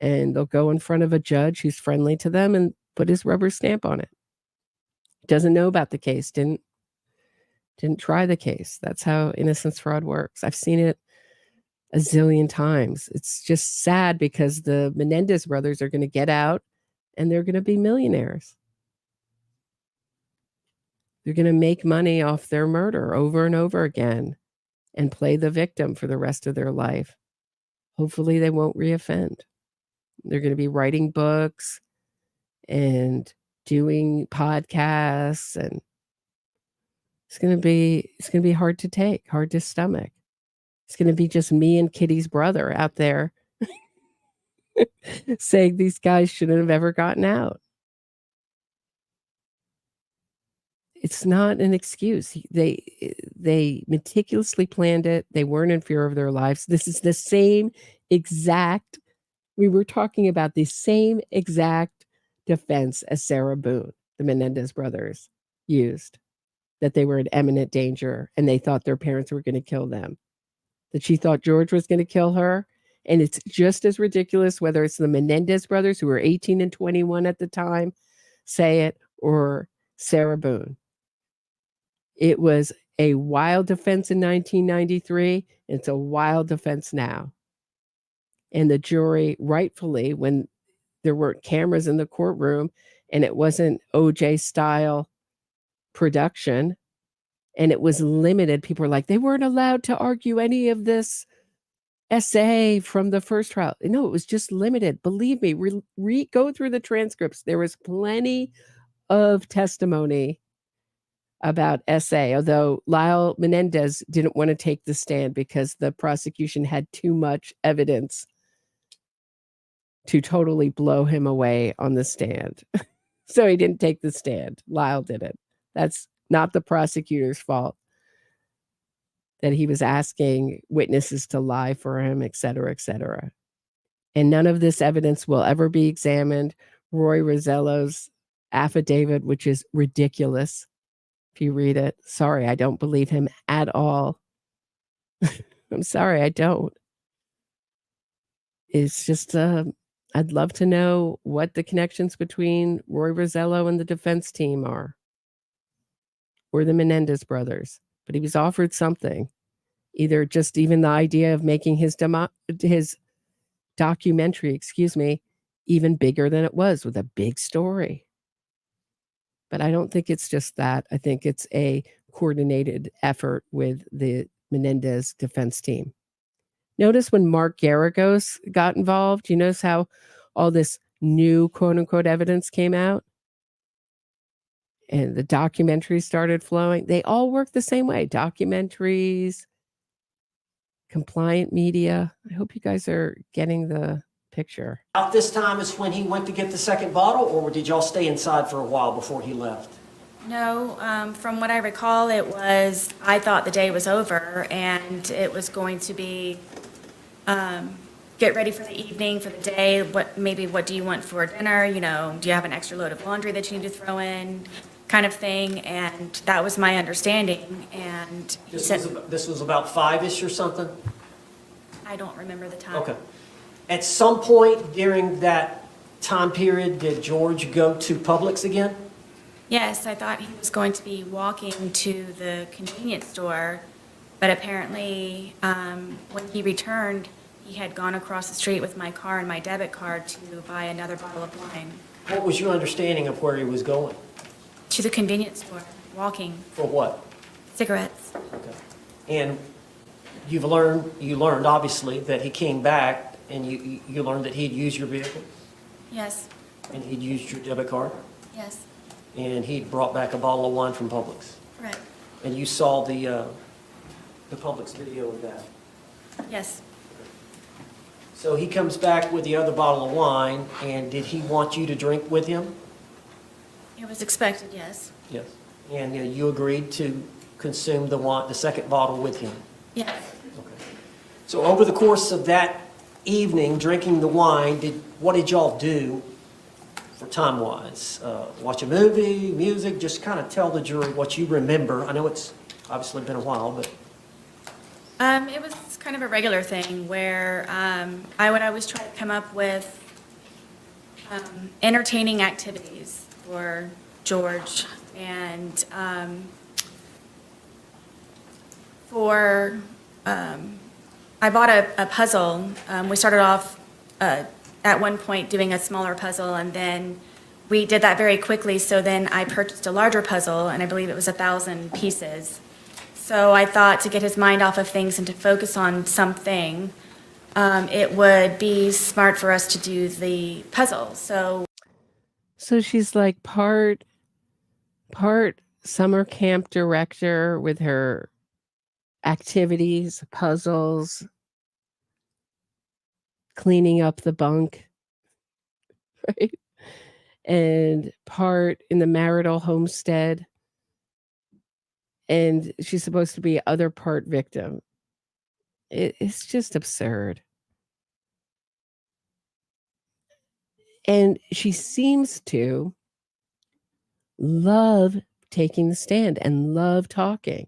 And they'll go in front of a judge who's friendly to them and put his rubber stamp on it. Doesn't know about the case, didn't try the case. That's how innocence fraud works. I've seen it a zillion times. It's just sad because the Menendez brothers are going to get out and they're going to be millionaires. They're going to make money off their murder over and over again and play the victim for the rest of their life. Hopefully they won't reoffend. They're going to be writing books and doing podcasts, and it's going to be hard to take, hard to stomach. It's going to be just me and Kitty's brother out there saying these guys shouldn't have ever gotten out. It's not an excuse. They meticulously planned it. They weren't in fear of their lives. This is the same exact, we were talking about the same exact defense as Sarah Boone, the Menendez brothers, used, that they were in imminent danger and they thought their parents were going to kill them, that she thought George was going to kill her. And it's just as ridiculous whether it's the Menendez brothers, who were 18 and 21 at the time, say it, or Sarah Boone. It was a wild defense in 1993. It's a wild defense now. And the jury, rightfully, when there weren't cameras in the courtroom and it wasn't OJ style production and it was limited, people were like, they weren't allowed to argue any of this essay from the first trial. No, it was just limited. Believe me, go through the transcripts. There was plenty of testimony about essay, although Lyle Menendez didn't want to take the stand because the prosecution had too much evidence to totally blow him away on the stand. So he didn't take the stand. Lyle did it. That's not the prosecutor's fault that he was asking witnesses to lie for him, et cetera, et cetera. And none of this evidence will ever be examined. Roy Rosello's affidavit, which is ridiculous, if you read it. Sorry, I don't believe him at all. I'm sorry, I don't. It's just, I'd love to know what the connections between Roy Rosello and the defense team are, or the Menendez brothers. But he was offered something, either just even the idea of making his documentary, even bigger than it was, with a big story. But I don't think it's just that. I think it's a coordinated effort with the Menendez defense team. Notice when Mark Garagos got involved, you notice how all this new quote unquote evidence came out and the documentaries started flowing. They all work the same way. Documentaries, compliant media. I hope you guys are getting the picture. About this time is when he went to get the second bottle, or did y'all stay inside for a while before he left? No, from what I recall, it was, I thought the day was over and it was going to be get ready for the evening, for the day. What do you want for dinner? You know, do you have an extra load of laundry that you need to throw in? Kind of thing. And that was my understanding. And this was about 5-ish or something? I don't remember the time. Okay. At some point during that time period, did George go to Publix again? Yes, I thought he was going to be walking to the convenience store, but apparently when he returned, he had gone across the street with my car and my debit card to buy another bottle of wine. What was your understanding of where he was going? To the convenience store, walking. For what? Cigarettes. Okay. And you learned obviously that he came back and you learned that he'd used your vehicle? Yes. And he'd used your debit card? Yes. And he'd brought back a bottle of wine from Publix? Correct. And you saw the Publix video of that? Yes. So he comes back with the other bottle of wine, and did he want you to drink with him? It was expected, yes. Yes. And you agreed to consume the second bottle with him? Yes. Okay. So over the course of that evening, drinking the wine, what did y'all do for time-wise? Watch a movie, music? Just kind of tell the jury what you remember. I know it's obviously been a while, but... It was kind of a regular thing where I would always try to come up with entertaining activities for George, and I bought a puzzle. We started off at one point doing a smaller puzzle, and then we did that very quickly, so then I purchased a larger puzzle, and I believe it was 1,000 pieces. So I thought to get his mind off of things and to focus on something, it would be smart for us to do the puzzle. So she's like part summer camp director with her activities, puzzles, cleaning up the bunk, right? And part in the marital homestead. And she's supposed to be other part victim. It's just absurd. And she seems to love taking the stand and love talking.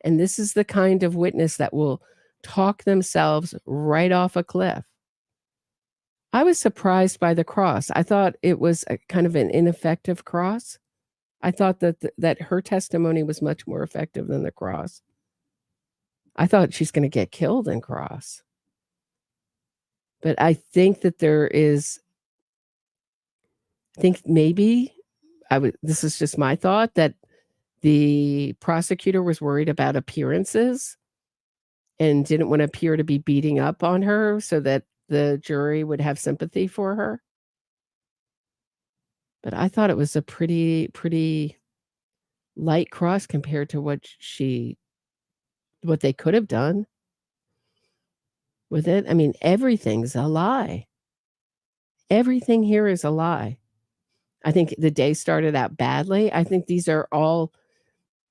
And this is the kind of witness that will talk themselves right off a cliff. I was surprised by the cross. I thought it was a kind of an ineffective cross. I thought that her testimony was much more effective than the cross. I thought she's going to get killed in cross. But I think that maybe this is just my thought, that the prosecutor was worried about appearances and didn't want to appear to be beating up on her so that the jury would have sympathy for her. But I thought it was a pretty light cross compared to what they could have done with it. I mean, everything's a lie. Everything here is a lie. I think the day started out badly. I think these are all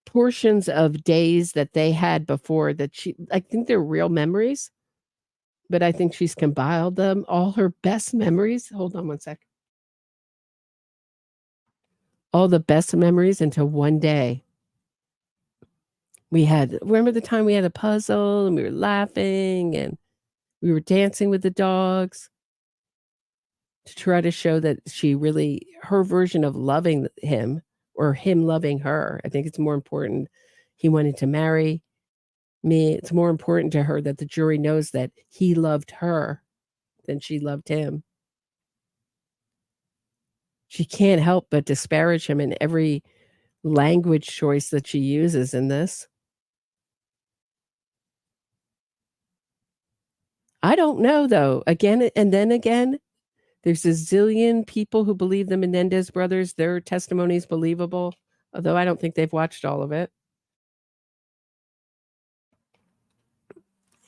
portions of days that they had before I think they're real memories, but I think she's compiled them, all her best memories. Hold on one sec. All the best memories into one day. Remember the time we had a puzzle and we were laughing and we were dancing with the dogs to try to show that her version of loving him or him loving her. I think it's more important. He wanted to marry me. It's more important to her that the jury knows that he loved her than she loved him. She can't help but disparage him in every language choice that she uses in this. I don't know, though. Again and then again, there's a zillion people who believe the Menendez brothers. Their testimony is believable, although I don't think they've watched all of it.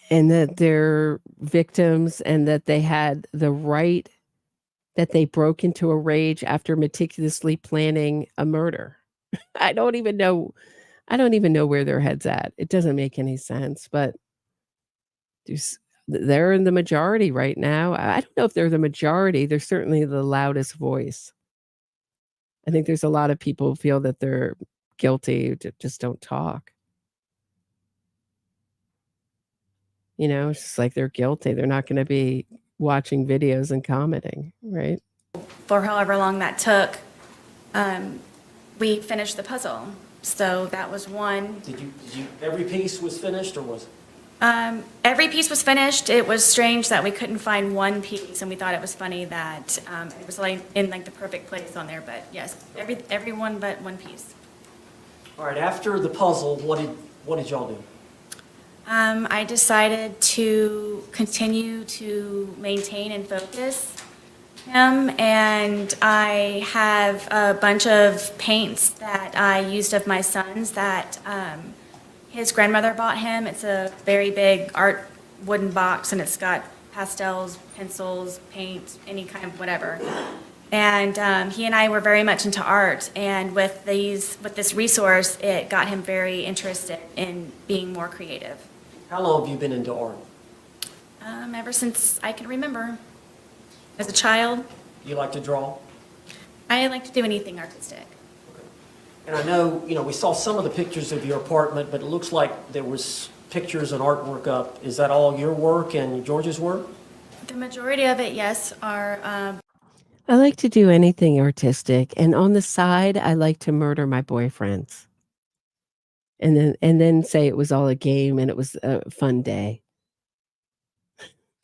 And that they're victims and that they had the right, that they broke into a rage after meticulously planning a murder. I don't even know where their head's at. It doesn't make any sense, but they're in the majority right now. I don't know if they're the majority. They're certainly the loudest voice. I think there's a lot of people who feel that they're guilty, just don't talk. It's just like they're guilty. They're not going to be watching videos and commenting, right? For however long that took, we finished the puzzle. So that was one. Did you every piece was finished, or was it? Every piece was finished. It was strange that we couldn't find one piece, and we thought it was funny that it was like in like the perfect place on there. But yes, every one but one piece. All right, after the puzzle, what did y'all do? I decided to continue to maintain and focus him, and I have a bunch of paints that I used of my son's that his grandmother bought him. It's a very big art wooden box, and it's got pastels, pencils, paint, any kind of whatever. And he and I were very much into art, and with this resource, it got him very interested in being more creative. How long have you been into art? Ever since I can remember. As a child, You like to draw? I like to do anything artistic. And I know, we saw some of the pictures of your apartment, but it looks like there was pictures and artwork up. Is that all your work and George's work? The majority of it, yes, are I like to do anything artistic, and on the side, I like to murder my boyfriends, and then say it was all a game and it was a fun day.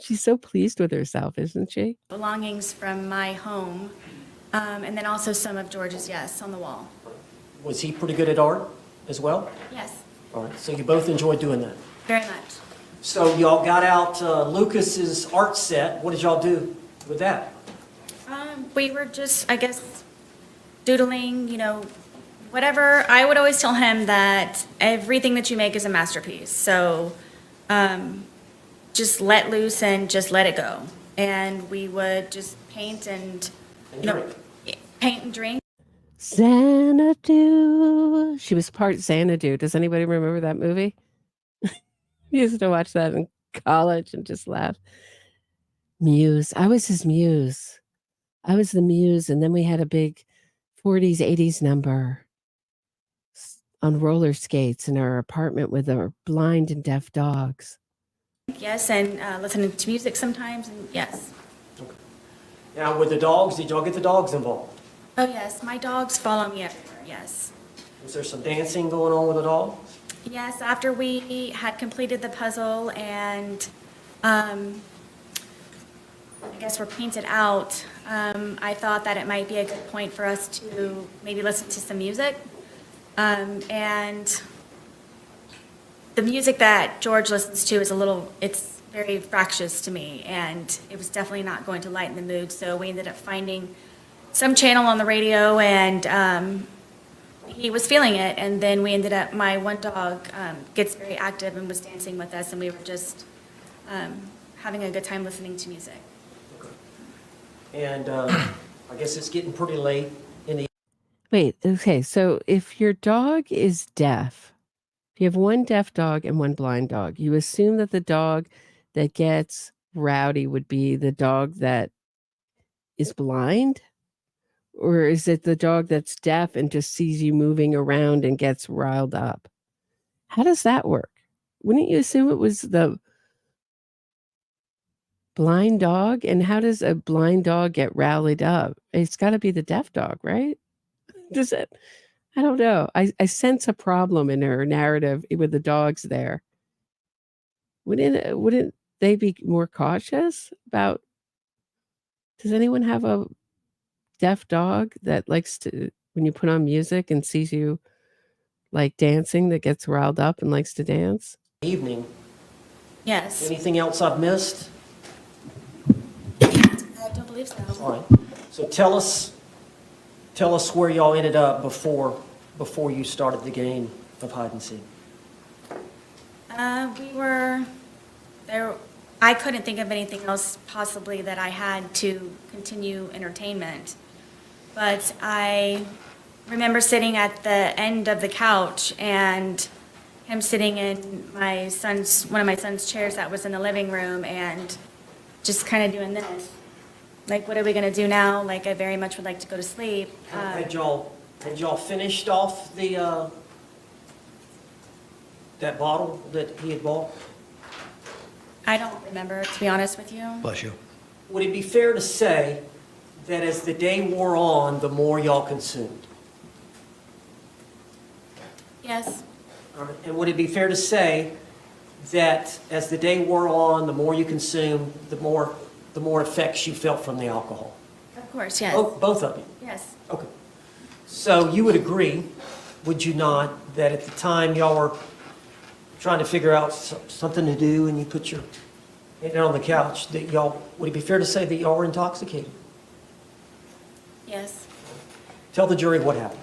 She's so pleased with herself, isn't she? belongings from my home, and then also some of George's, yes, on the wall. Was he pretty good at art as well? Yes, All right, so you both enjoyed doing that. very much. So y'all got out Lucas's art set. What did y'all do with that? We were just, I guess, doodling, whatever. I would always tell him that everything that you make is a masterpiece. So just let loose and just let it go. And we would just paint and drink. Paint and drink. Xanadu. She was part Xanadu. Does anybody remember that movie? We used to watch that in college and just laugh. Muse. I was his muse. I was the muse, and then we had a big 40s, 80s number on roller skates in our apartment with our blind and deaf dogs. Yes, and listening to music sometimes, and yes. Now, with the dogs, did y'all get the dogs involved? Oh, yes, my dogs follow me everywhere, yes. Was there some dancing going on with the dogs? Yes, after we had completed the puzzle and I guess we're painted out, I thought that it might be a good point for us to maybe listen to some music. And the music that George listens to is it's very fractious to me, and it was definitely not going to lighten the mood. So we ended up finding some channel on the radio, and he was feeling it. And then we ended up, my one dog gets very active and was dancing with us, and we were just having a good time listening to music. And I guess it's getting pretty late in the... Wait, okay, so if your dog is deaf, if you have one deaf dog and one blind dog, you assume that the dog that gets rowdy would be the dog that is blind? Or is it the dog that's deaf and just sees you moving around and gets riled up? How does that work? Wouldn't you assume it was the blind dog? And how does a blind dog get rallied up? It's got to be the deaf dog, right? Does it? I don't know. I sense a problem in her narrative with the dogs there. Wouldn't they be more cautious about? Does anyone have a deaf dog that likes to, when you put on music and sees you like dancing, that gets riled up and likes to dance? Evening. Yes. Anything else I've missed? I don't believe so. All right. So tell us where y'all ended up before you started the game of hide and seek. We were there. I couldn't think of anything else possibly that I had to continue entertainment. But I remember sitting at the end of the couch and him sitting in one of my son's chairs that was in the living room, and just kind of doing this. Like, what are we going to do now? Like, I very much would like to go to sleep. Had y'all finished off the that bottle that he had bought? I don't remember, to be honest with you. Bless you. Would it be fair to say that as the day wore on, the more y'all consumed? Yes. All right. And would it be fair to say that as the day wore on, the more you consumed, the more effects you felt from the alcohol? Of course, yes. Oh, both of you? Yes. Okay. So you would agree, would you not, that at the time y'all were trying to figure out something to do and you put your head down on the couch, that y'all, would it be fair to say that y'all were intoxicated? Yes. Tell the jury what happened.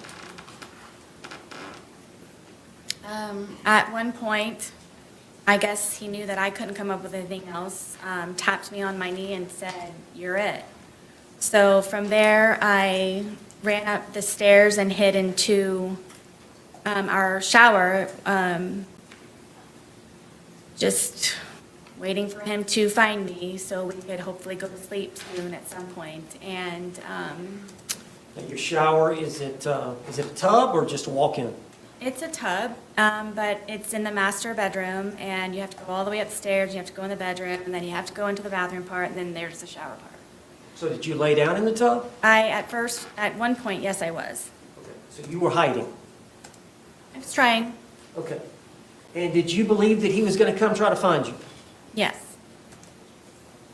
At one point, I guess he knew that I couldn't come up with anything else, tapped me on my knee and said, "You're it." So from there, I ran up the stairs and hid into our shower, just waiting for him to find me so we could hopefully go to sleep soon at some point. And Now, your shower, is it a tub or just a walk-in? it's a tub, but it's in the master bedroom, and you have to go all the way upstairs, you have to go in the bedroom, and then you have to go into the bathroom part, and then there's the shower part. So did you lay down in the tub? At one point, yes, I was. Okay. So you were hiding? I was trying, Okay. And did you believe that he was going to come try to find you? yes,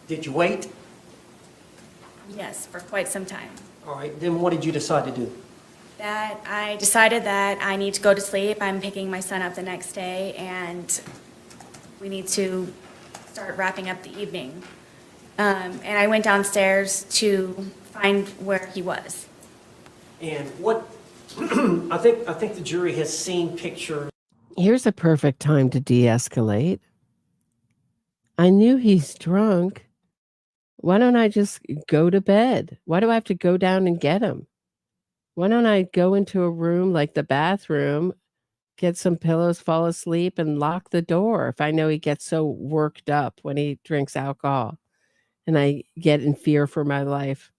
Did you wait? yes, for quite some time. All right. Then what did you decide to do? That I decided that I need to go to sleep. I'm picking my son up the next day, and we need to start wrapping up the evening. And I went downstairs to find where he was. And what, I think the jury has seen pictures. Here's a perfect time to de-escalate. I knew he's drunk. Why don't I just go to bed? Why do I have to go down and get him? Why don't I go into a room like the bathroom, get some pillows, fall asleep, and lock the door if I know he gets so worked up when he drinks alcohol and I get in fear for my life?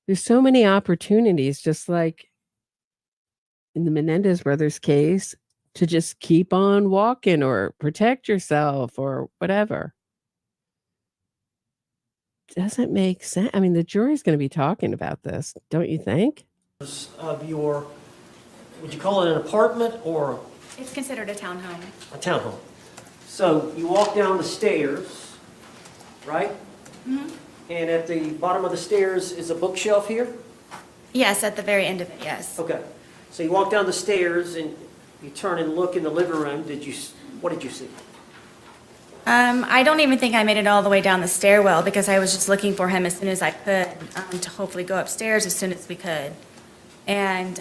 There's so many opportunities, just like in the Menendez brothers case, to just keep on walking or protect yourself or whatever. Doesn't make sense. I mean, the jury's going to be talking about this, don't you think? Of your, would you call it an apartment or It's considered a townhome. a townhome? So you walk down the stairs, right? Mm-hmm. And at the bottom of the stairs is a bookshelf here? Yes, at the very end of it, yes. Okay. So you walk down the stairs and you turn and look in the living room. What did you see? I don't even think I made it all the way down the stairwell because I was just looking for him as soon as I could, to hopefully go upstairs as soon as we could. And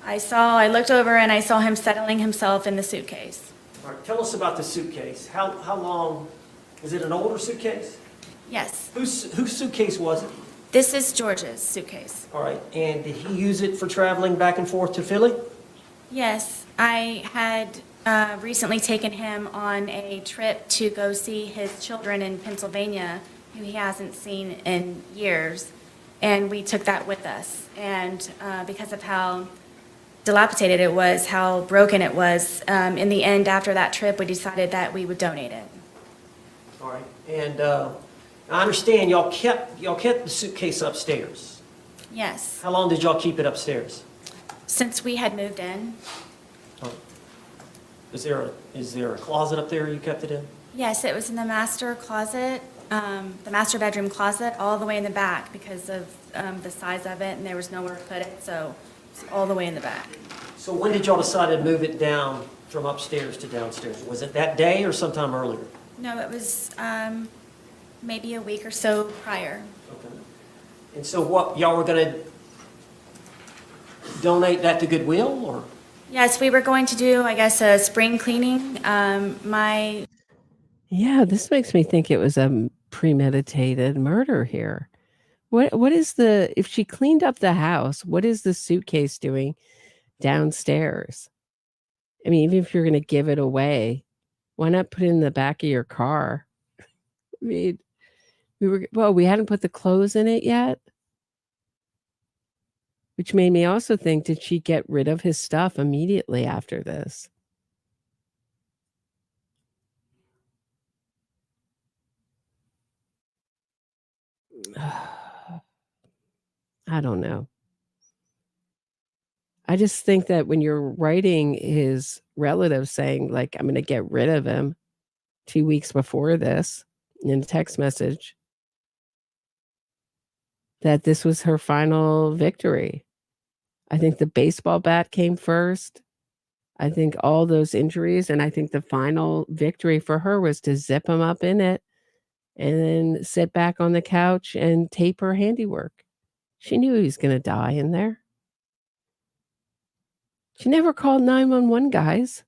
I looked over and I saw him settling himself in the suitcase. All right, tell us about the suitcase. How long, is it an older suitcase? Yes, Whose suitcase was it? this is George's suitcase. All right, and did he use it for traveling back and forth to Philly? Yes, I had recently taken him on a trip to go see his children in Pennsylvania, who he hasn't seen in years, and we took that with us. And because of how dilapidated it was, how broken it was, in the end, after that trip, we decided that we would donate it. All right, and I understand y'all kept the suitcase upstairs. Yes, How long did y'all keep it upstairs? since we had moved in. Is there a closet up there you kept it in? Yes, it was in the master closet, the master bedroom closet, all the way in the back because of the size of it, and there was nowhere to put it, so it's all the way in the back. So when did y'all decide to move it down from upstairs to downstairs? Was it that day or sometime earlier? No, it was maybe a week or so prior. Okay. And so what, y'all were gonna donate that to Goodwill or? Yes, we were going to do, I guess, a spring cleaning. Yeah, this makes me think it was a premeditated murder here. What is if she cleaned up the house, what is the suitcase doing downstairs? I mean, even if you're going to give it away, why not put it in the back of your car? I mean, we hadn't put the clothes in it yet. Which made me also think, did she get rid of his stuff immediately after this? I don't know. I just think that when you're writing his relatives saying, like, I'm going to get rid of him 2 weeks before this in a text message, that this was her final victory. I think the baseball bat came first. I think all those injuries, and I think the final victory for her was to zip him up in it and then sit back on the couch and tape her handiwork. She knew he was going to die in there. She never called 911, guys.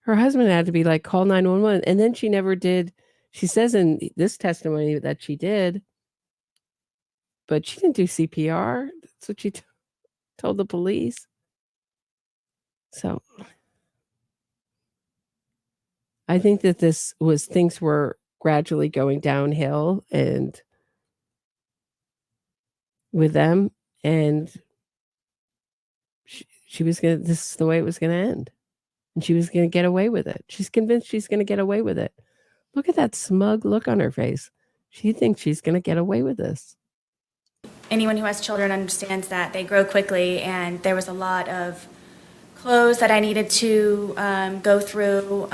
Her husband had to be like, call 911. And then she never did. She says in this testimony that she did, but she didn't do CPR. That's what she told the police. So I think that things were gradually going downhill and with them, and she was going to, this is the way it was going to end. And she was going to get away with it. She's convinced she's going to get away with it. Look at that smug look on her face. She thinks she's going to get away with this. Anyone who has children understands that they grow quickly, and there was a lot of clothes that I needed to go through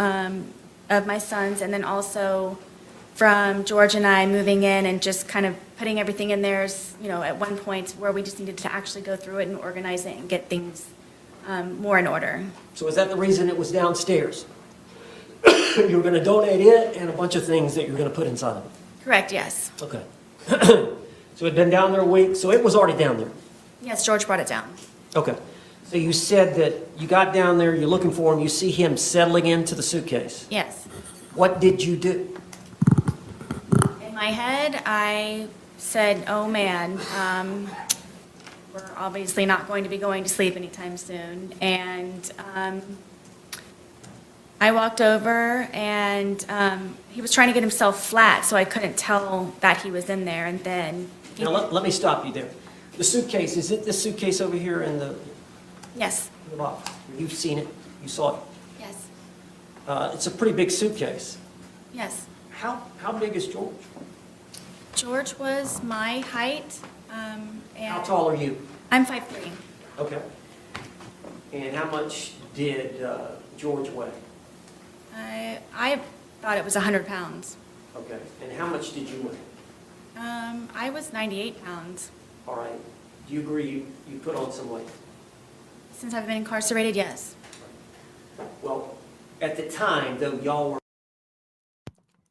of my sons, and then also from George and I moving in and just kind of putting everything in there, at one point where we just needed to actually go through it and organize it and get things more in order. So is that the reason it was downstairs? You were going to donate it and a bunch of things that you're going to put inside of it? Correct, yes. Okay. So it had been down there a week, so it was already down there? Yes, George brought it down. Okay. So you said that you got down there, you're looking for him, you see him settling into the suitcase. Yes. What did you do? In my head, I said, oh man, we're obviously not going to be going to sleep anytime soon. And I walked over, and he was trying to get himself flat, so I couldn't tell that he was in there. And then Now let me stop you there. The suitcase, is it this suitcase over here in the yes. in the box? You've seen it, you saw it. Yes. It's a pretty big suitcase. Yes. How big is George? George was my height. And How tall are you? I'm 5'3". Okay. And how much did George weigh? I thought it was 100 pounds. Okay. And how much did you weigh? I was 98 pounds. All right. Do you agree you put on some weight? Since I've been incarcerated, yes. Well, at the time, though, y'all were...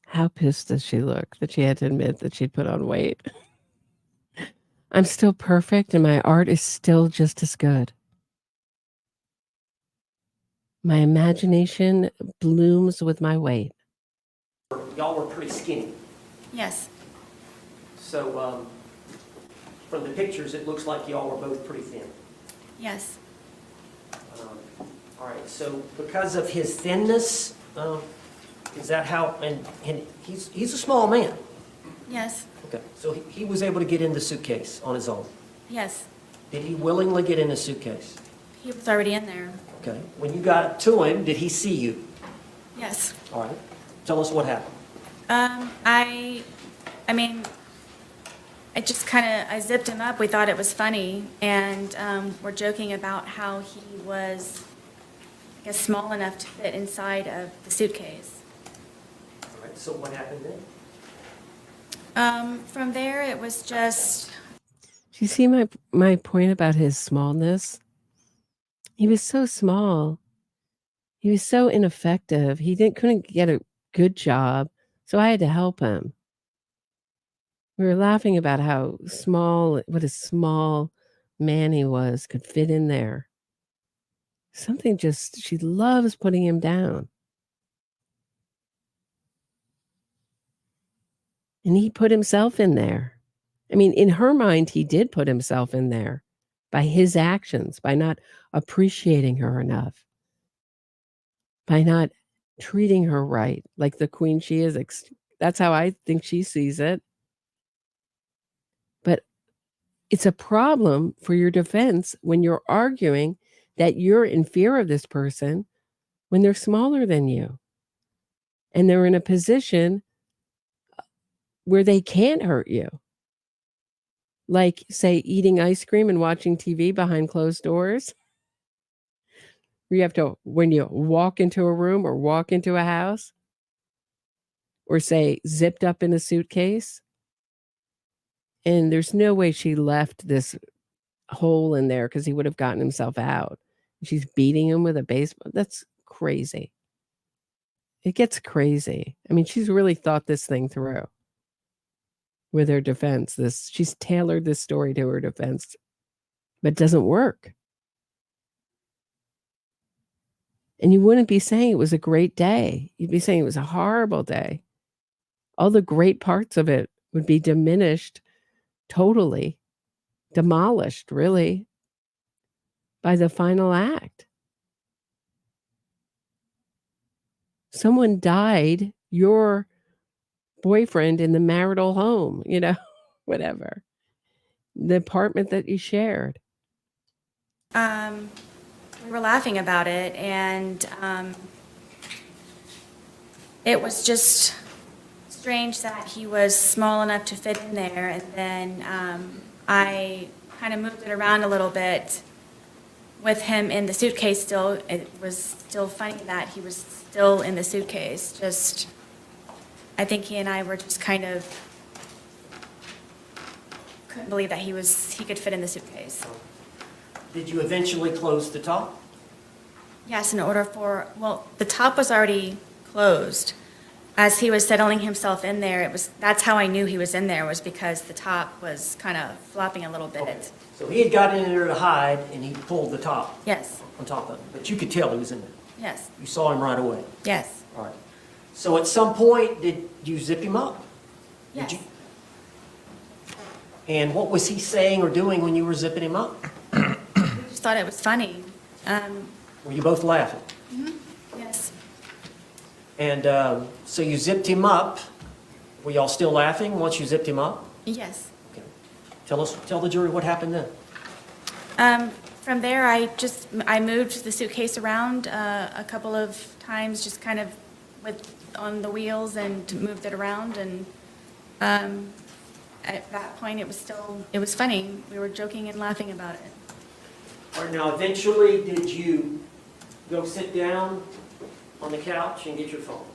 How pissed does she look that she had to admit that she'd put on weight? I'm still perfect and my art is still just as good. My imagination blooms with my weight. Y'all were pretty skinny. Yes. So, from the pictures, it looks like y'all were both pretty thin. Yes. All right, so because of his thinness, is that how, and he's a small man. Yes. Okay, so he was able to get in the suitcase on his own. Yes. Did he willingly get in the suitcase? He was already in there. Okay, when you got to him, did he see you? Yes. All right, tell us what happened. I mean, I zipped him up. We thought it was funny, and we're joking about how he was, I guess, small enough to fit inside of the suitcase. All right, so what happened then? From there, it was just... Do you see my point about his smallness? He was so small. He was so ineffective. He couldn't get a good job, so I had to help him. We were laughing about how what a small man he was, could fit in there. She loves putting him down. And he put himself in there. I mean, in her mind, he did put himself in there by his actions, by not appreciating her enough, by not treating her right, like the queen she is. That's how I think she sees it. But it's a problem for your defense when you're arguing that you're in fear of this person when they're smaller than you. And they're in a position where they can't hurt you. Like, say, eating ice cream and watching TV behind closed doors. You have to, when you walk into a room or walk into a house, or say zipped up in a suitcase. And there's no way she left this hole in there because he would have gotten himself out. She's beating him with a baseball. That's crazy. It gets crazy. I mean, she's really thought this thing through with her defense. She's tailored this story to her defense, but it doesn't work. And you wouldn't be saying it was a great day. You'd be saying it was a horrible day. All the great parts of it would be diminished, totally demolished, really, by the final act. Someone died, your boyfriend, in the marital home, whatever. The apartment that you shared. We were laughing about it, and it was just strange that he was small enough to fit in there, and then I kind of moved it around a little bit with him in the suitcase still. It was still funny that he was still in the suitcase. I think he and I were just kind of couldn't believe that he could fit in the suitcase. Did you eventually close the top? Yes, the top was already closed. As he was settling himself in there, that's how I knew he was in there, was because the top was kind of flopping a little bit. Okay. So he had gotten in there to hide, and he pulled the top. Yes. On top of it. But you could tell he was in there. Yes. You saw him right away. Yes. All right. So at some point, did you zip him up? Yes. Did you? And what was he saying or doing when you were zipping him up? We just thought it was funny. Were you both laughing? Mm-hmm. Yes. And so you zipped him up. Were y'all still laughing once you zipped him up? Yes. Okay. Tell the jury what happened then. From there, I moved the suitcase around a couple of times, just kind of on the wheels, and moved it around. And at that point, it was funny. We were joking and laughing about it. All right. Now, eventually, did you go sit down on the couch and get your phone?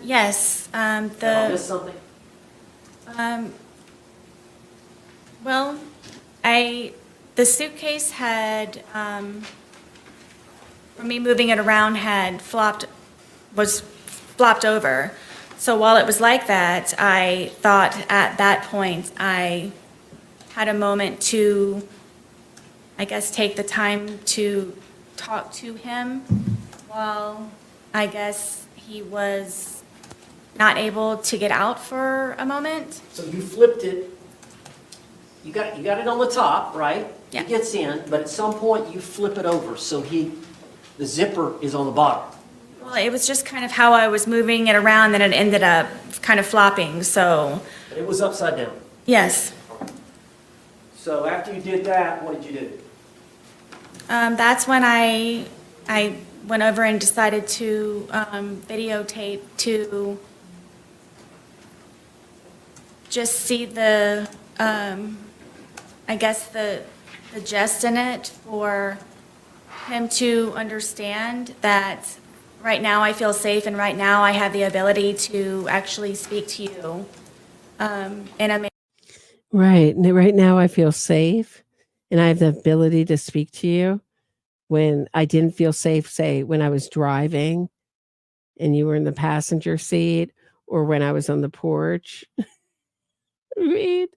Yes. Did I miss something? Well, the suitcase had, for me moving it around, was flopped over. So while it was like that, I thought at that point I had a moment to, I guess, take the time to talk to him while I guess he was not able to get out for a moment. So you flipped it. You got it on the top, right? Yeah. It gets in, but at some point you flip it over so the zipper is on the bottom. Well, it was just kind of how I was moving it around, and it ended up kind of flopping. So. But it was upside down. Yes. So after you did that, what did you do? That's when I went over and decided to videotape to just see the, I guess, the jest in it, for him to understand that right now I feel safe, and right now I have the ability to actually speak to you. Right. Right now I feel safe, and I have the ability to speak to you. When I didn't feel safe, say, when I was driving and you were in the passenger seat, or when I was on the porch, right?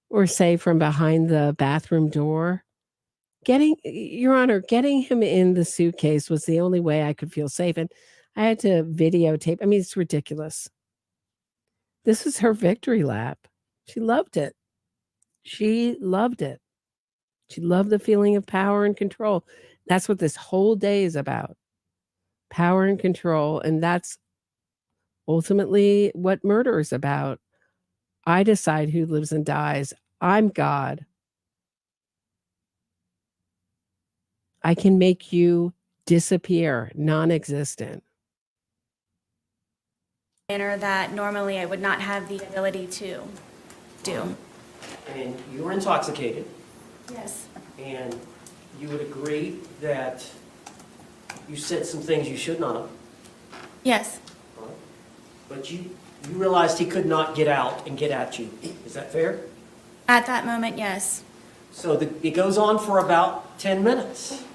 Or say from behind the bathroom door. Your Honor, getting him in the suitcase was the only way I could feel safe. And I had to videotape. I mean, it's ridiculous. This is her victory lap. She loved it. She loved it. She loved the feeling of power and control. That's what this whole day is about. Power and control. And that's ultimately what murder is about. I decide who lives and dies. I'm God. I can make you disappear, non-existent. manner that normally I would not have the ability to do. And you were intoxicated, Yes. and you would agree that you said some things you should not have. Yes. But you realized he could not get out and get at you. Is that fair? At that moment, yes. So it goes on for about 10 minutes.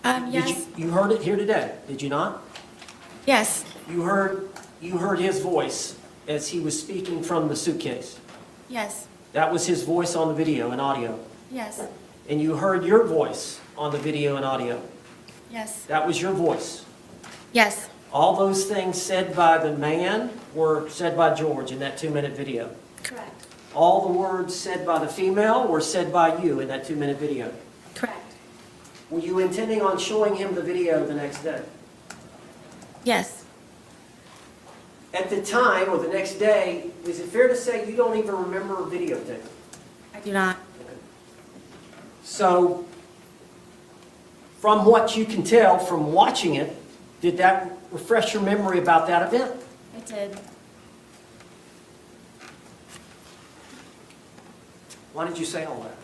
Yes. You heard it here today, did you not? Yes. You heard his voice as he was speaking from the suitcase. Yes. That was his voice on the video and audio. Yes. And you heard your voice on the video and audio. Yes. That was your voice. Yes. All those things said by the man were said by George in that 2-minute video. Correct. All the words said by the female were said by you in that 2-minute video. Correct. Were you intending on showing him the video the next day? Yes. At the time or the next day, is it fair to say you don't even remember a videotape? I do not. So, from what you can tell from watching it, did that refresh your memory about that event? It did. Why did you say all that?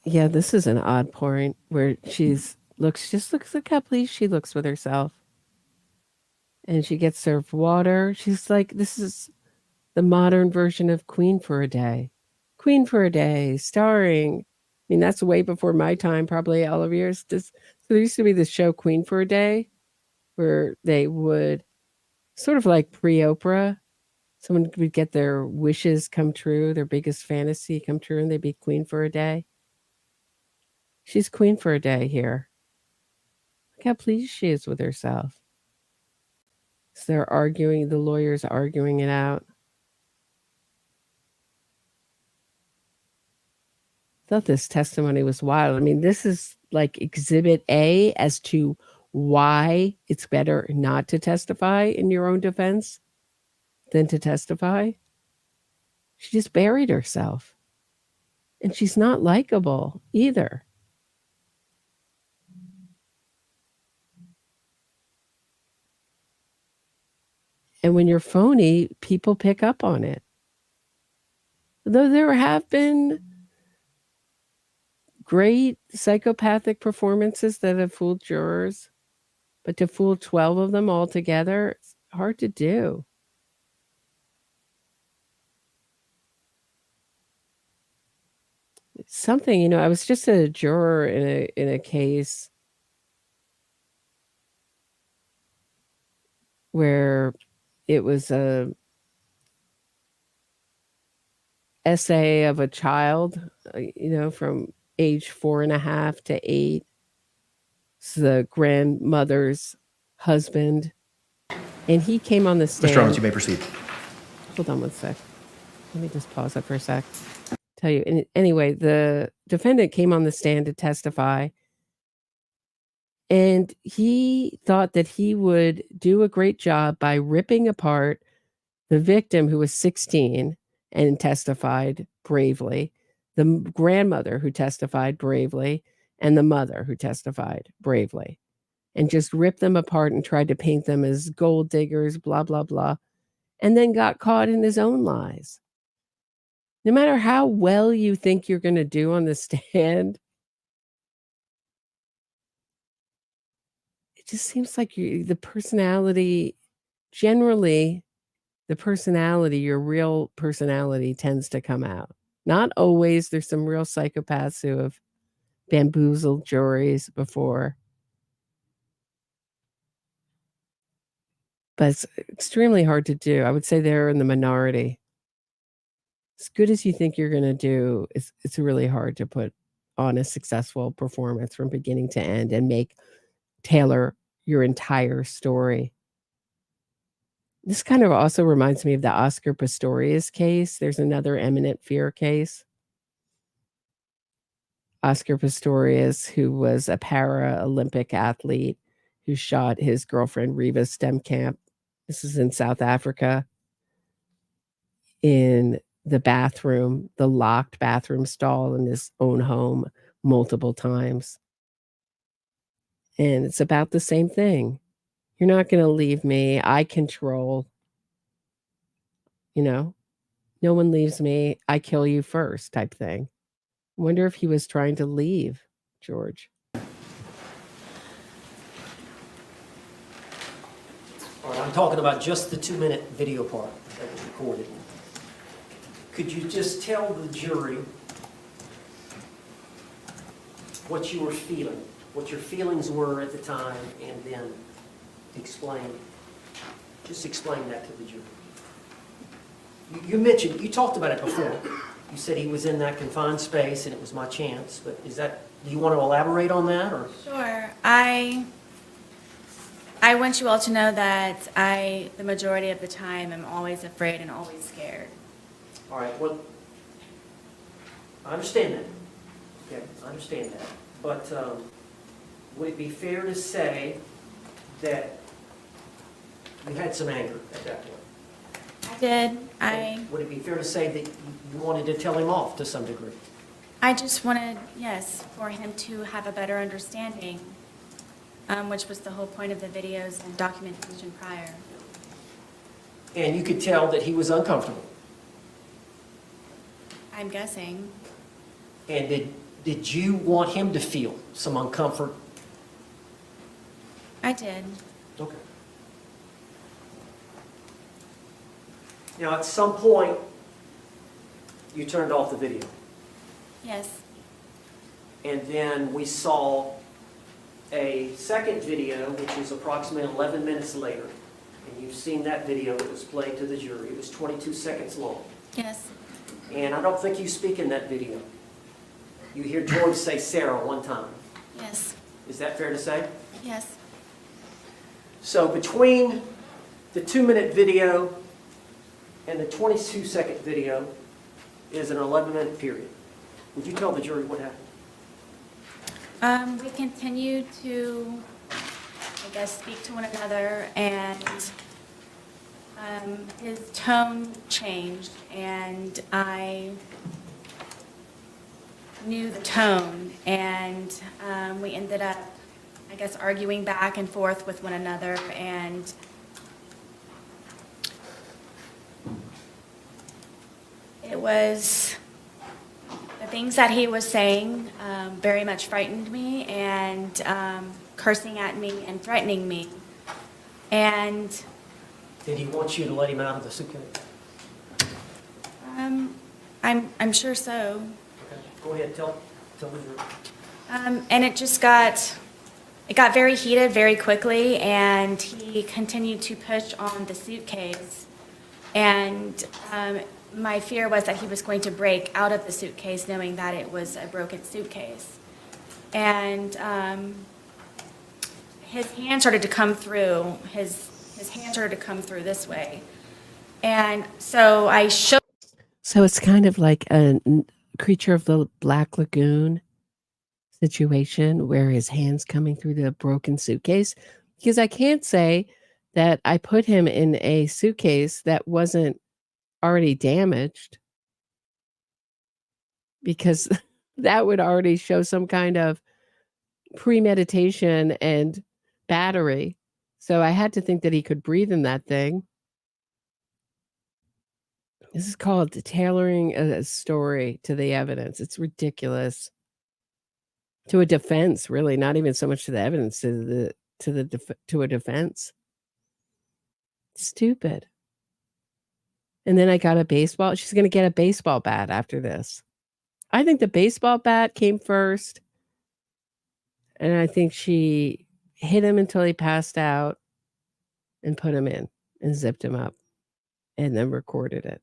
Yeah, this is an odd point where looks like how pleased she looks with herself. And she gets served water. She's like, this is the modern version of Queen for a Day. Queen for a Day, starring, I mean, that's way before my time, probably all of yours. So there used to be this show, Queen for a Day, where they would, sort of like pre-Oprah, someone would get their wishes come true, their biggest fantasy come true, and they'd be Queen for a Day. She's Queen for a Day here. Look how pleased she is with herself. So they're arguing, the lawyer's arguing it out. I thought this testimony was wild. I mean, this is like exhibit A as to why it's better not to testify in your own defense than to testify. She just buried herself. And she's not likable either. And when you're phony, people pick up on it. Though there have been great psychopathic performances that have fooled jurors, but to fool 12 of them all together, it's hard to do. It's something, I was just a juror in a case where it was a essay of a child, from age 4.5 to 8. It's the grandmother's husband. And he came on the stand. Mr. Owens, you may proceed. Hold on one sec. Let me just pause that for a sec. Tell you. And anyway, the defendant came on the stand to testify. And he thought that he would do a great job by ripping apart the victim, who was 16 and testified bravely, the grandmother who testified bravely, and the mother who testified bravely, and just ripped them apart and tried to paint them as gold diggers, blah, blah, blah, and then got caught in his own lies. No matter how well you think you're going to do on the stand, it just seems like the personality, generally, your real personality tends to come out. Not always. There's some real psychopaths who have bamboozled juries before. But it's extremely hard to do. I would say they're in the minority. As good as you think you're going to do, it's really hard to put on a successful performance from beginning to end and tailor your entire story. This kind of also reminds me of the Oscar Pistorius case. There's another eminent fear case. Oscar Pistorius, who was a para-Olympic athlete who shot his girlfriend Reva Stemkamp. This is in South Africa in the bathroom, the locked bathroom stall in his own home multiple times. And it's about the same thing. You're not going to leave me. I control. No one leaves me. I kill you first type thing. I wonder if he was trying to leave George. All right, I'm talking about just the 2-minute video part that was recorded. Could you just tell the jury what you were feeling, what your feelings were at the time, and then explain that to the jury? You mentioned, you talked about it before. You said he was in that confined space and it was my chance, but do you want to elaborate on that, or? Sure. I want you all to know that the majority of the time, am always afraid and always scared. All right, well, I understand that. Okay, I understand that. But would it be fair to say that you had some anger at that point? I did. Would it be fair to say that you wanted to tell him off to some degree? I just wanted, yes, for him to have a better understanding, which was the whole point of the videos and documentation prior. And you could tell that he was uncomfortable. I'm guessing. And did you want him to feel some uncomfort? I did. Okay. Now, at some point, you turned off the video. Yes. And then we saw a second video, which is approximately 11 minutes later. And you've seen that video that was played to the jury. It was 22 seconds long. Yes. And I don't think you speak in that video. You hear George say Sarah one time. Yes. Is that fair to say? Yes. So between the 2-minute video and the 22-second video is an 11-minute period. Would you tell the jury what happened? We continued to, I guess, speak to one another, and his tone changed, and I knew the tone, and we ended up, I guess, arguing back and forth with one another, and it was the things that he was saying very much frightened me, and cursing at me and threatening me. And did he want you to let him out of the suitcase? I'm sure so. Okay, go ahead, tell the jury. And it just got very heated very quickly, and he continued to push on the suitcase, and my fear was that he was going to break out of the suitcase knowing that it was a broken suitcase. And his hand started to come through, his hand started to come through this way. And so I shook. So it's kind of like a Creature of the Black Lagoon situation where his hand's coming through the broken suitcase. Because I can't say that I put him in a suitcase that wasn't already damaged, because that would already show some kind of premeditation and battery. So I had to think that he could breathe in that thing. This is called tailoring a story to the evidence. It's ridiculous. To a defense, really, not even so much to the evidence, to a defense. Stupid. And then I got a baseball. She's going to get a baseball bat after this. I think the baseball bat came first. And I think she hit him until he passed out and put him in and zipped him up and then recorded it.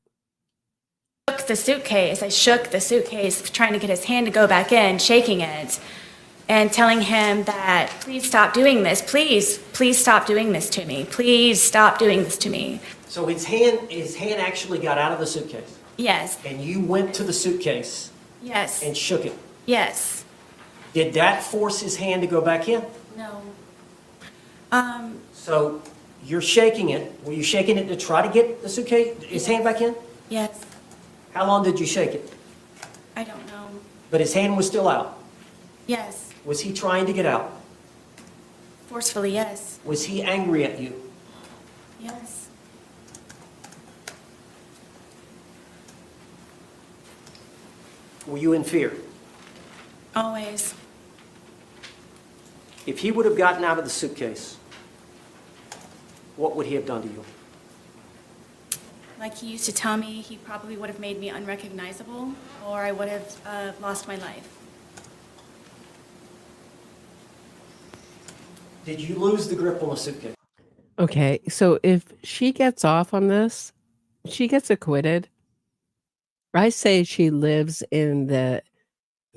The suitcase. I shook the suitcase, trying to get his hand to go back in, shaking it, and telling him that, please stop doing this. Please stop doing this to me. Please stop doing this to me. So his hand actually got out of the suitcase? Yes. And you went to the suitcase? Yes. And shook it? Yes. Did that force his hand to go back in? No. So you're shaking it. Were you shaking it to try to get the suitcase, his hand back in? Yes. How long did you shake it? I don't know. But his hand was still out. Yes. Was he trying to get out? Forcefully, yes. Was he angry at you? Yes. Were you in fear? Always. If he would have gotten out of the suitcase, what would he have done to you? Like he used to tell me, he probably would have made me unrecognizable, or I would have lost my life. Did you lose the grip on the suitcase? Okay, so if she gets off on this, she gets acquitted. I say she lives in the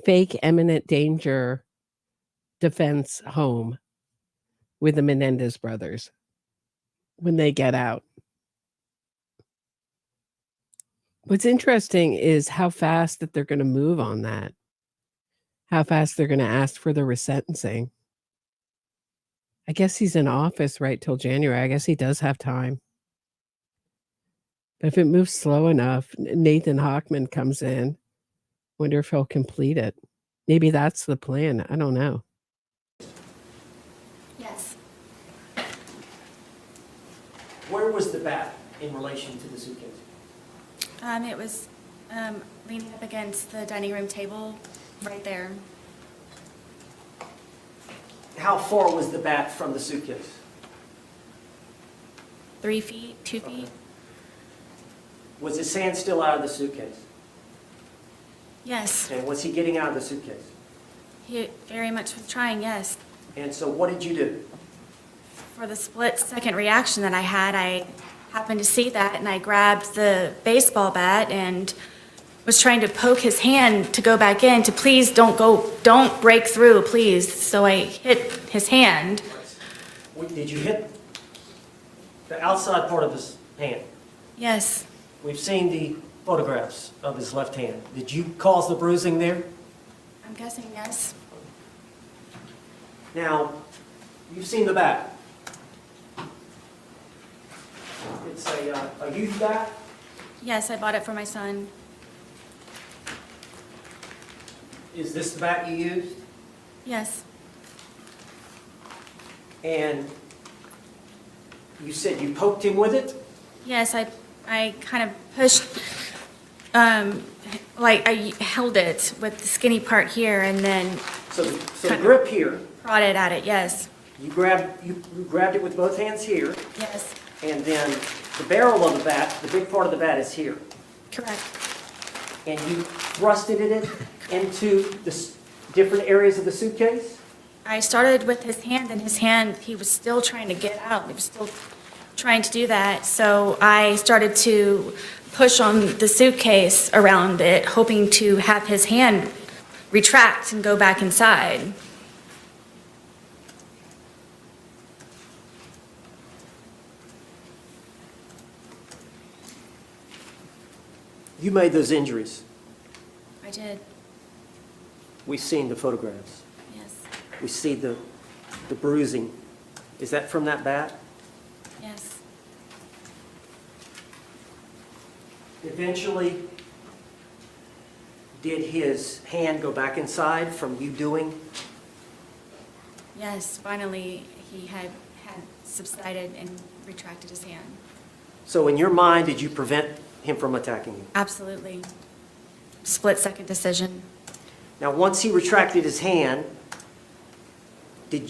fake imminent danger defense home with the Menendez brothers when they get out. What's interesting is how fast that they're going to move on that. How fast they're going to ask for the resentencing. I guess he's in office right till January. I guess he does have time. But if it moves slow enough, Nathan Hochman comes in. Wonder if he'll complete it. Maybe that's the plan. I don't know. Yes. Where was the bat in relation to the suitcase? It was leaning up against the dining room table right there. How far was the bat from the suitcase? 3 feet, 2 feet. Was his hand still out of the suitcase? Yes. And was he getting out of the suitcase? He very much was trying, yes. And so what did you do? For the split second reaction that I had, I happened to see that and I grabbed the baseball bat and was trying to poke his hand to go back in to please don't break through, please. So I hit his hand. Did you hit the outside part of his hand? Yes. We've seen the photographs of his left hand. Did you cause the bruising there? I'm guessing yes. Now, you've seen the bat. It's a youth bat. Yes, I bought it for my son. Is this the bat you used? Yes. And you said you poked him with it? Yes, I kind of pushed, like I held it with the skinny part here and then So the grip here. prodded at it, yes. You grabbed it with both hands here. Yes. And then the barrel of the bat, the big part of the bat is here. Correct. And you thrusted it into the different areas of the suitcase? I started with his hand, and his hand, he was still trying to get out. He was still trying to do that. So I started to push on the suitcase around it, hoping to have his hand retract and go back inside. You made those injuries. I did, We've seen the photographs. yes, We see the bruising. Is that from that bat? yes. Eventually, did his hand go back inside from you doing? Yes, finally, he had subsided and retracted his hand. So in your mind, did you prevent him from attacking you? Absolutely. Split-second decision. Now, once he retracted his hand, do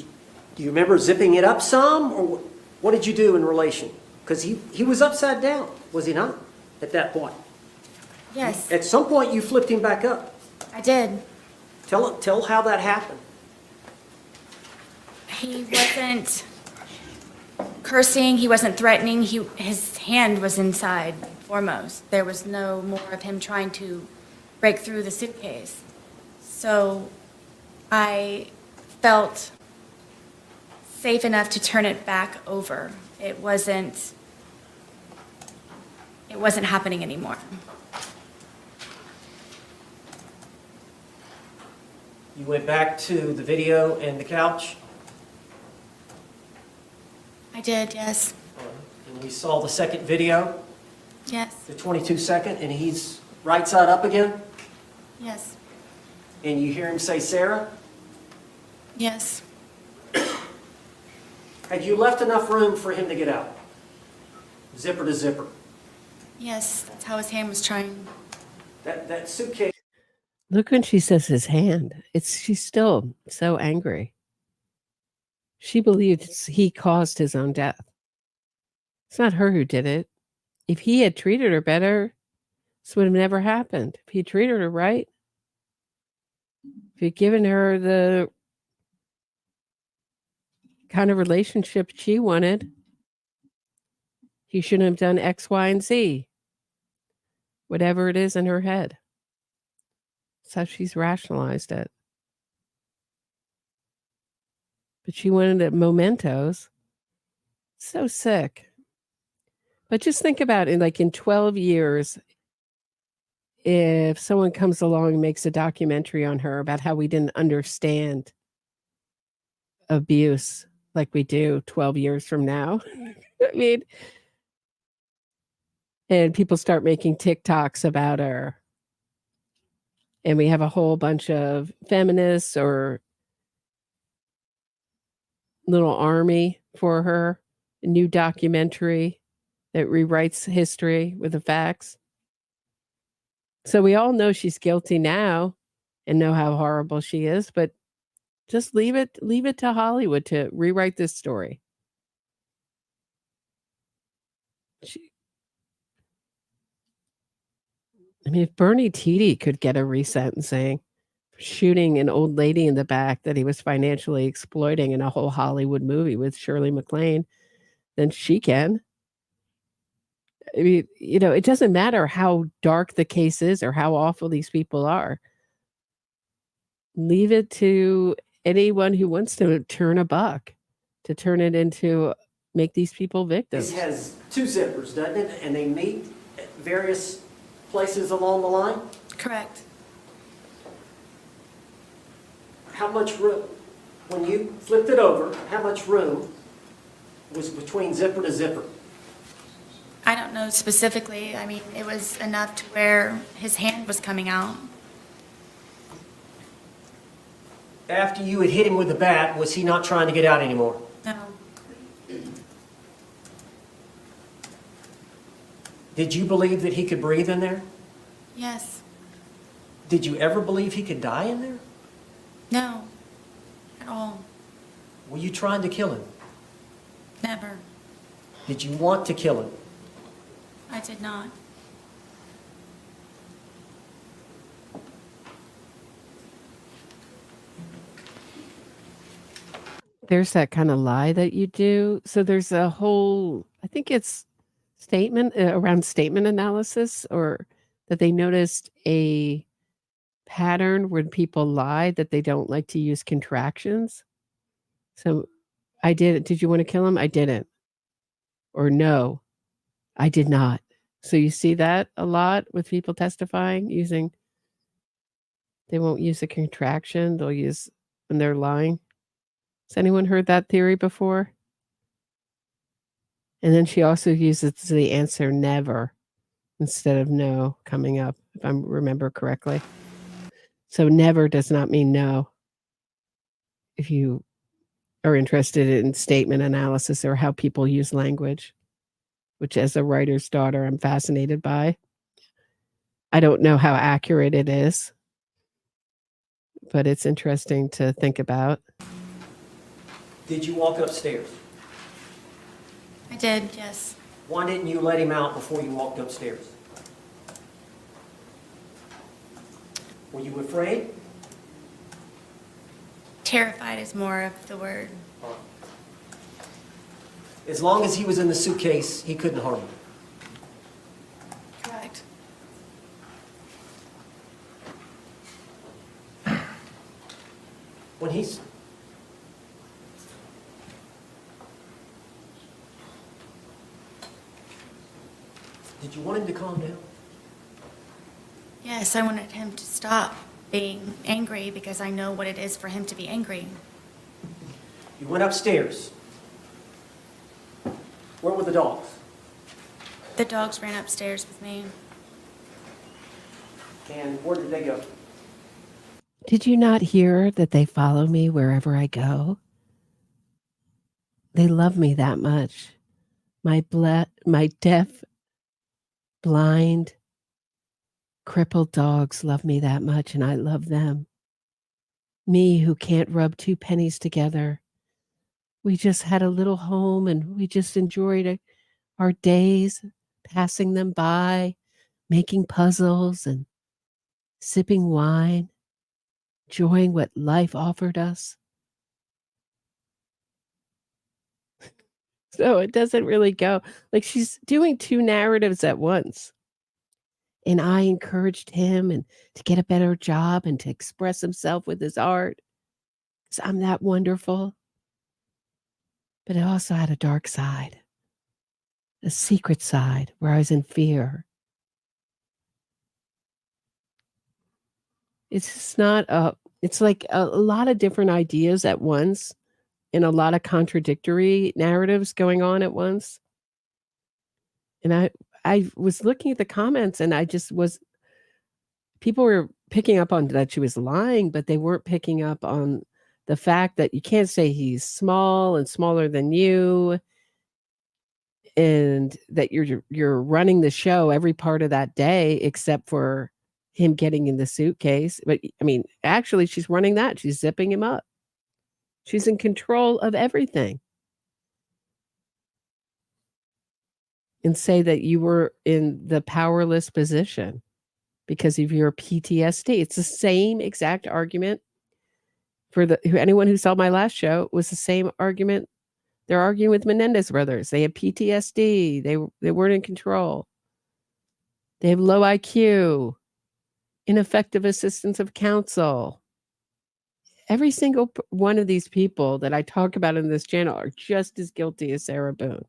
you remember zipping it up some, or what did you do in relation? Because he was upside down, was he not, at that point? Yes, At some point, you flipped him back up. I did. Tell how that happened. He wasn't cursing, he wasn't threatening, his hand was inside foremost. There was no more of him trying to break through the suitcase. So I felt safe enough to turn it back over. It wasn't happening anymore. You went back to the video and the couch, I did, yes. and we saw the second video, Yes, the 22-second, and he's Right side up again? Yes. And you hear him say, Sarah? Yes. Had you left enough room for him to get out? Zipper to zipper. Yes, that's how his hand was trying. That suitcase. Look when she says his hand. She's still so angry. She believes he caused his own death. It's not her who did it. If he had treated her better, this would have never happened. If he treated her right, if he'd given her the kind of relationship she wanted, he shouldn't have done X, Y, and Z. Whatever it is in her head. That's how she's rationalized it. But she wanted it mementos. So sick. But just think about it, like in 12 years, if someone comes along and makes a documentary on her about how we didn't understand abuse like we do 12 years from now. I mean, and people start making TikToks about her. And we have a whole bunch of feminists or little army for her, a new documentary that rewrites history with the facts. So we all know she's guilty now and know how horrible she is, but just leave it to Hollywood to rewrite this story. I mean, if Bernie Tiede could get a resentencing for shooting an old lady in the back that he was financially exploiting in a whole Hollywood movie with Shirley MacLaine, then she can. I mean, you know, it doesn't matter how dark the case is or how awful these people are. Leave it to anyone who wants to turn a buck, to turn it into, make these people victims. This has two zippers, doesn't it? And they meet at various places along the line? Correct. How much room, when you flipped it over, how much room was between zipper to zipper? I don't know specifically. I mean, it was enough to where his hand was coming out. After you had hit him with the bat, was he not trying to get out anymore? No. Did you believe that he could breathe in there? Yes. Did you ever believe he could die in there? No. At all. Were you trying to kill him? Never. Did you want to kill him? I did not. There's that kind of lie that you do. So there's a whole, I think it's statement around statement analysis, or that they noticed a pattern when people lie that they don't like to use contractions. So I did it. Did you want to kill him? I didn't. Or no, I did not. So you see that a lot with people testifying using, they won't use a contraction. They'll use when they're lying. Has anyone heard that theory before? And then she also uses the answer never instead of no coming up, if I remember correctly. So never does not mean no. If you are interested in statement analysis or how people use language, which as a writer's daughter, I'm fascinated by. I don't know how accurate it is, but it's interesting to think about. Did you walk upstairs? I did, yes. Why didn't you let him out before you walked upstairs? Were you afraid? Terrified is more of the word. As long as he was in the suitcase, he couldn't harm you. Correct. When he's... Did you want him to calm down? Yes, I wanted him to stop being angry because I know what it is for him to be angry. You went upstairs. Where were the dogs? The dogs ran upstairs with me. And where did they go? Did you not hear that they follow me wherever I go? They love me that much. My deaf, blind, crippled dogs love me that much, and I love them. Me, who can't rub two pennies together. We just had a little home, and we just enjoyed our days, passing them by, making puzzles and sipping wine, enjoying what life offered us. So it doesn't really go. Like, she's doing two narratives at once. And I encouraged him and to get a better job and to express himself with his art, because I'm that wonderful. But it also had a dark side, a secret side where I was in fear. It's just not it's like a lot of different ideas at once and a lot of contradictory narratives going on at once. And I was looking at the comments, and people were picking up on that she was lying, but they weren't picking up on the fact that you can't say he's small and smaller than you, and that you're running the show every part of that day except for him getting in the suitcase. But I mean, actually, she's running that. She's zipping him up. She's in control of everything. And say that you were in the powerless position because of your PTSD. It's the same exact argument for anyone who saw my last show. Was the same argument. They're arguing with Menendez brothers. They have PTSD. They weren't in control. They have low IQ, ineffective assistance of counsel. Every single one of these people that I talk about in this channel are just as guilty as Sarah Boone.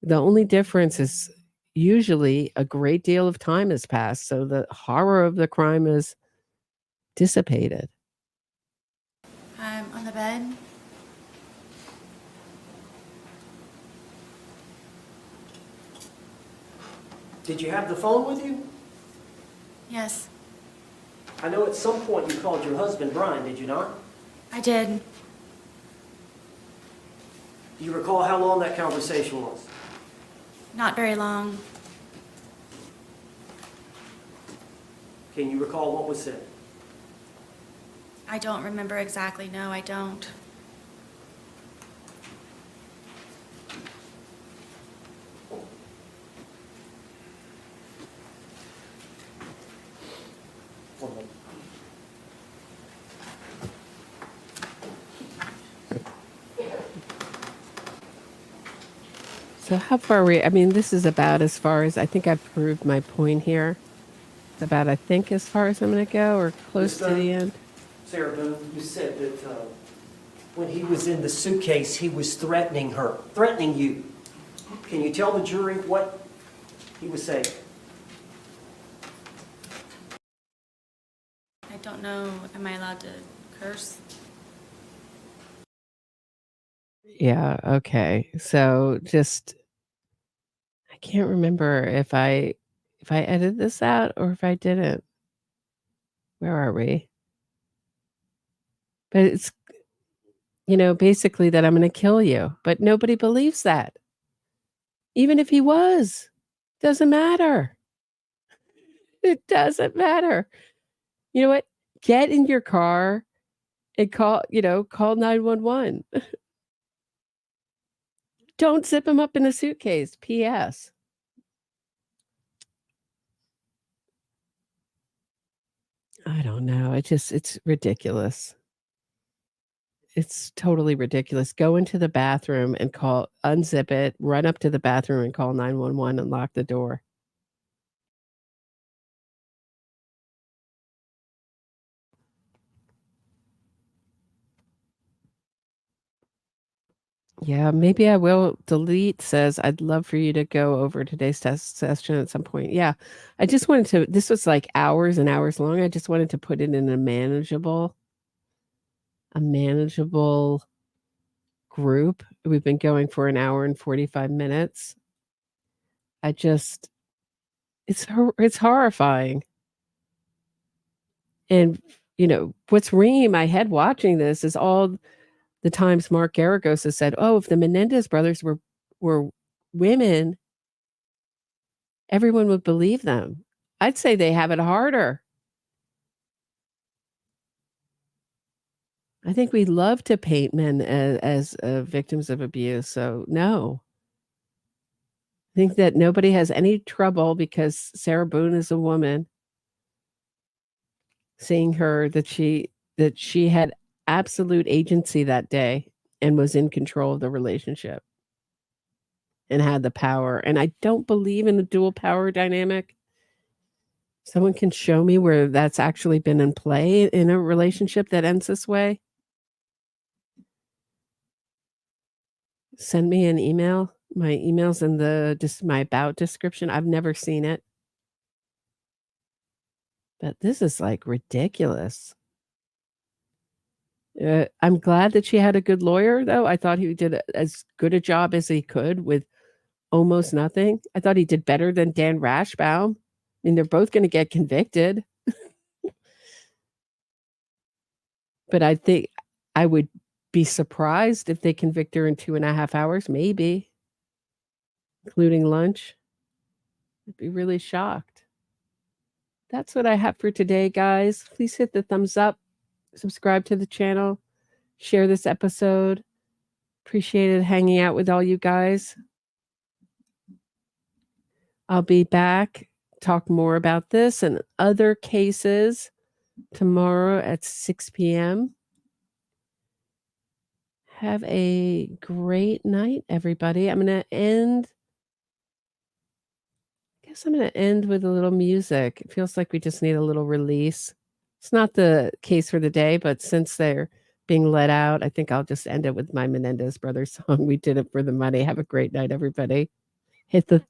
The only difference is usually a great deal of time has passed, so the horror of the crime is dissipated. I'm on the bed. Did you have the phone with you? Yes, I know at some point you called your husband, Brian, did you not? I did. Do you recall how long that conversation was? Not very long. Can you recall what was said? I don't remember exactly. No, I don't. So how far are we? I mean, this is about as far as I think I've proved my point here. It's about, I think, as far as I'm going to go, or close to the end. Sarah Boone, you said that when he was in the suitcase, he was threatening you. Can you tell the jury what he was saying? I don't know. Am I allowed to curse? Yeah, okay. So I can't remember if I edited this out or if I didn't. Where are we? But it's, basically that I'm going to kill you. But nobody believes that. Even if he was, doesn't matter. It doesn't matter. You know what? Get in your car and call 911. Don't zip him up in a suitcase. P.S. I don't know. It's ridiculous. It's totally ridiculous. Go into the bathroom and unzip it, run up to the bathroom and call 911 and lock the door. Yeah, maybe I will. Delete says, I'd love for you to go over today's test session at some point. Yeah, I just wanted to, this was like hours and hours long. I just wanted to put it in a manageable group. We've been going for an hour and 45 minutes. It's horrifying. And, what's ringing in my head watching this is all the times Mark Garagos has said, oh, if the Menendez brothers were women, everyone would believe them. I'd say they have it harder. I think we love to paint men as victims of abuse. So no. I think that nobody has any trouble because Sarah Boone is a woman, seeing her that she had absolute agency that day and was in control of the relationship and had the power. And I don't believe in a dual power dynamic. Someone can show me where that's actually been in play in a relationship that ends this way. Send me an email. My email's in my about description. I've never seen it. But this is like ridiculous. I'm glad that she had a good lawyer, though. I thought he did as good a job as he could with almost nothing. I thought he did better than Dan Rashbaum. I mean, they're both going to get convicted. But I think I would be surprised if they convict her in 2.5 hours, maybe, including lunch. I'd be really shocked. That's what I have for today, guys. Please hit the thumbs up, subscribe to the channel, share this episode. Appreciated hanging out with all you guys. I'll be back, talk more about this and other cases tomorrow at 6 p.m. Have a great night, everybody. I'm going to end with a little music. It feels like we just need a little release. It's not the case for the day, but since they're being let out, I think I'll just end it with my Menendez Brothers song. We did it for the money. Have a great night, everybody. Hit the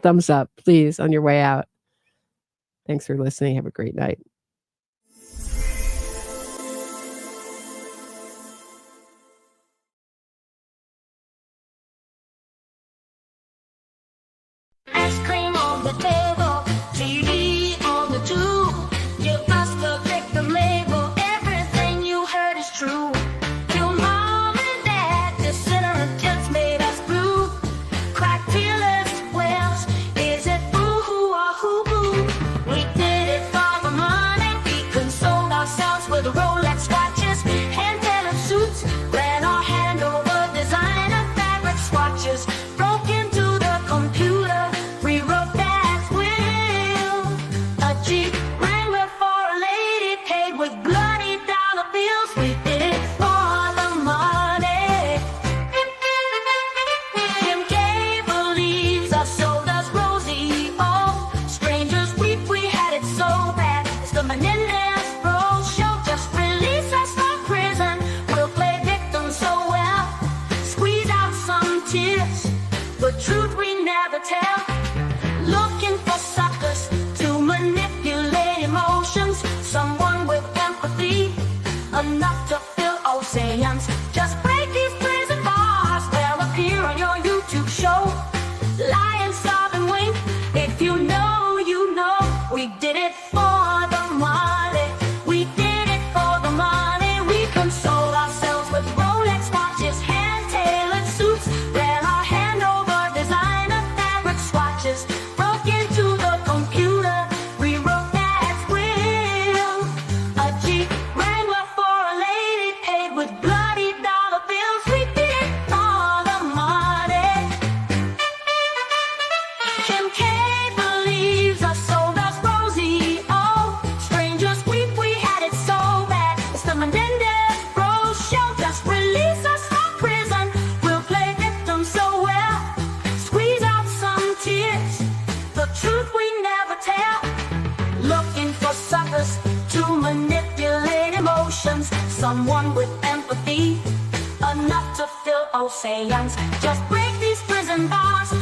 thumbs up, please, on your way out. Thanks for listening. Have a great night. Ice cream on the table, TV on the tube. Give us the victim label. Everything you heard is true. Your mom and dad, the sinner and just made us blue. Crack dealers, wells, is it boo-hoo or hoo-hoo? We did it for the money. We consoled ourselves with Rolex watches, hand-tailored suits, ran our hand over designer fabric swatches. Broke into the computer, rewrote dad's will. A Jeep Wrangler for a lady, paid with bloody dollar bills. We did it for the money. Kim K believes us, so does Rosie. Oh, strangers weep, we had it so bad. It's the Menendez Bros show. Just release us from prison. We'll play victim so well. Squeeze out some tears. The truth we never tell. Looking for suckers to manipulate emotions. Someone with empathy, enough to fill oceans. Just break these prison bars. They'll appear on your YouTube show. Lie and sob and wink. If you know, you know. We did it for the money. We did it for the money. We consoled ourselves with Rolex watches, hand-tailored suits. Ran our hand over designer fabric swatches. Broke into the computer, rewrote dad's will. A Jeep Wrangler for a lady, paid with bloody dollar bills. We did it for the money. Kim K believes us, so does Rosie. Oh, strangers weep, we had it so bad. It's the Menendez Bros show. Just release us from prison. We'll play victim so well. Squeeze out some tears. The truth we never tell. Looking for suckers to manipulate emotions. Someone with empathy, enough to fill oceans. Just break these prison bars.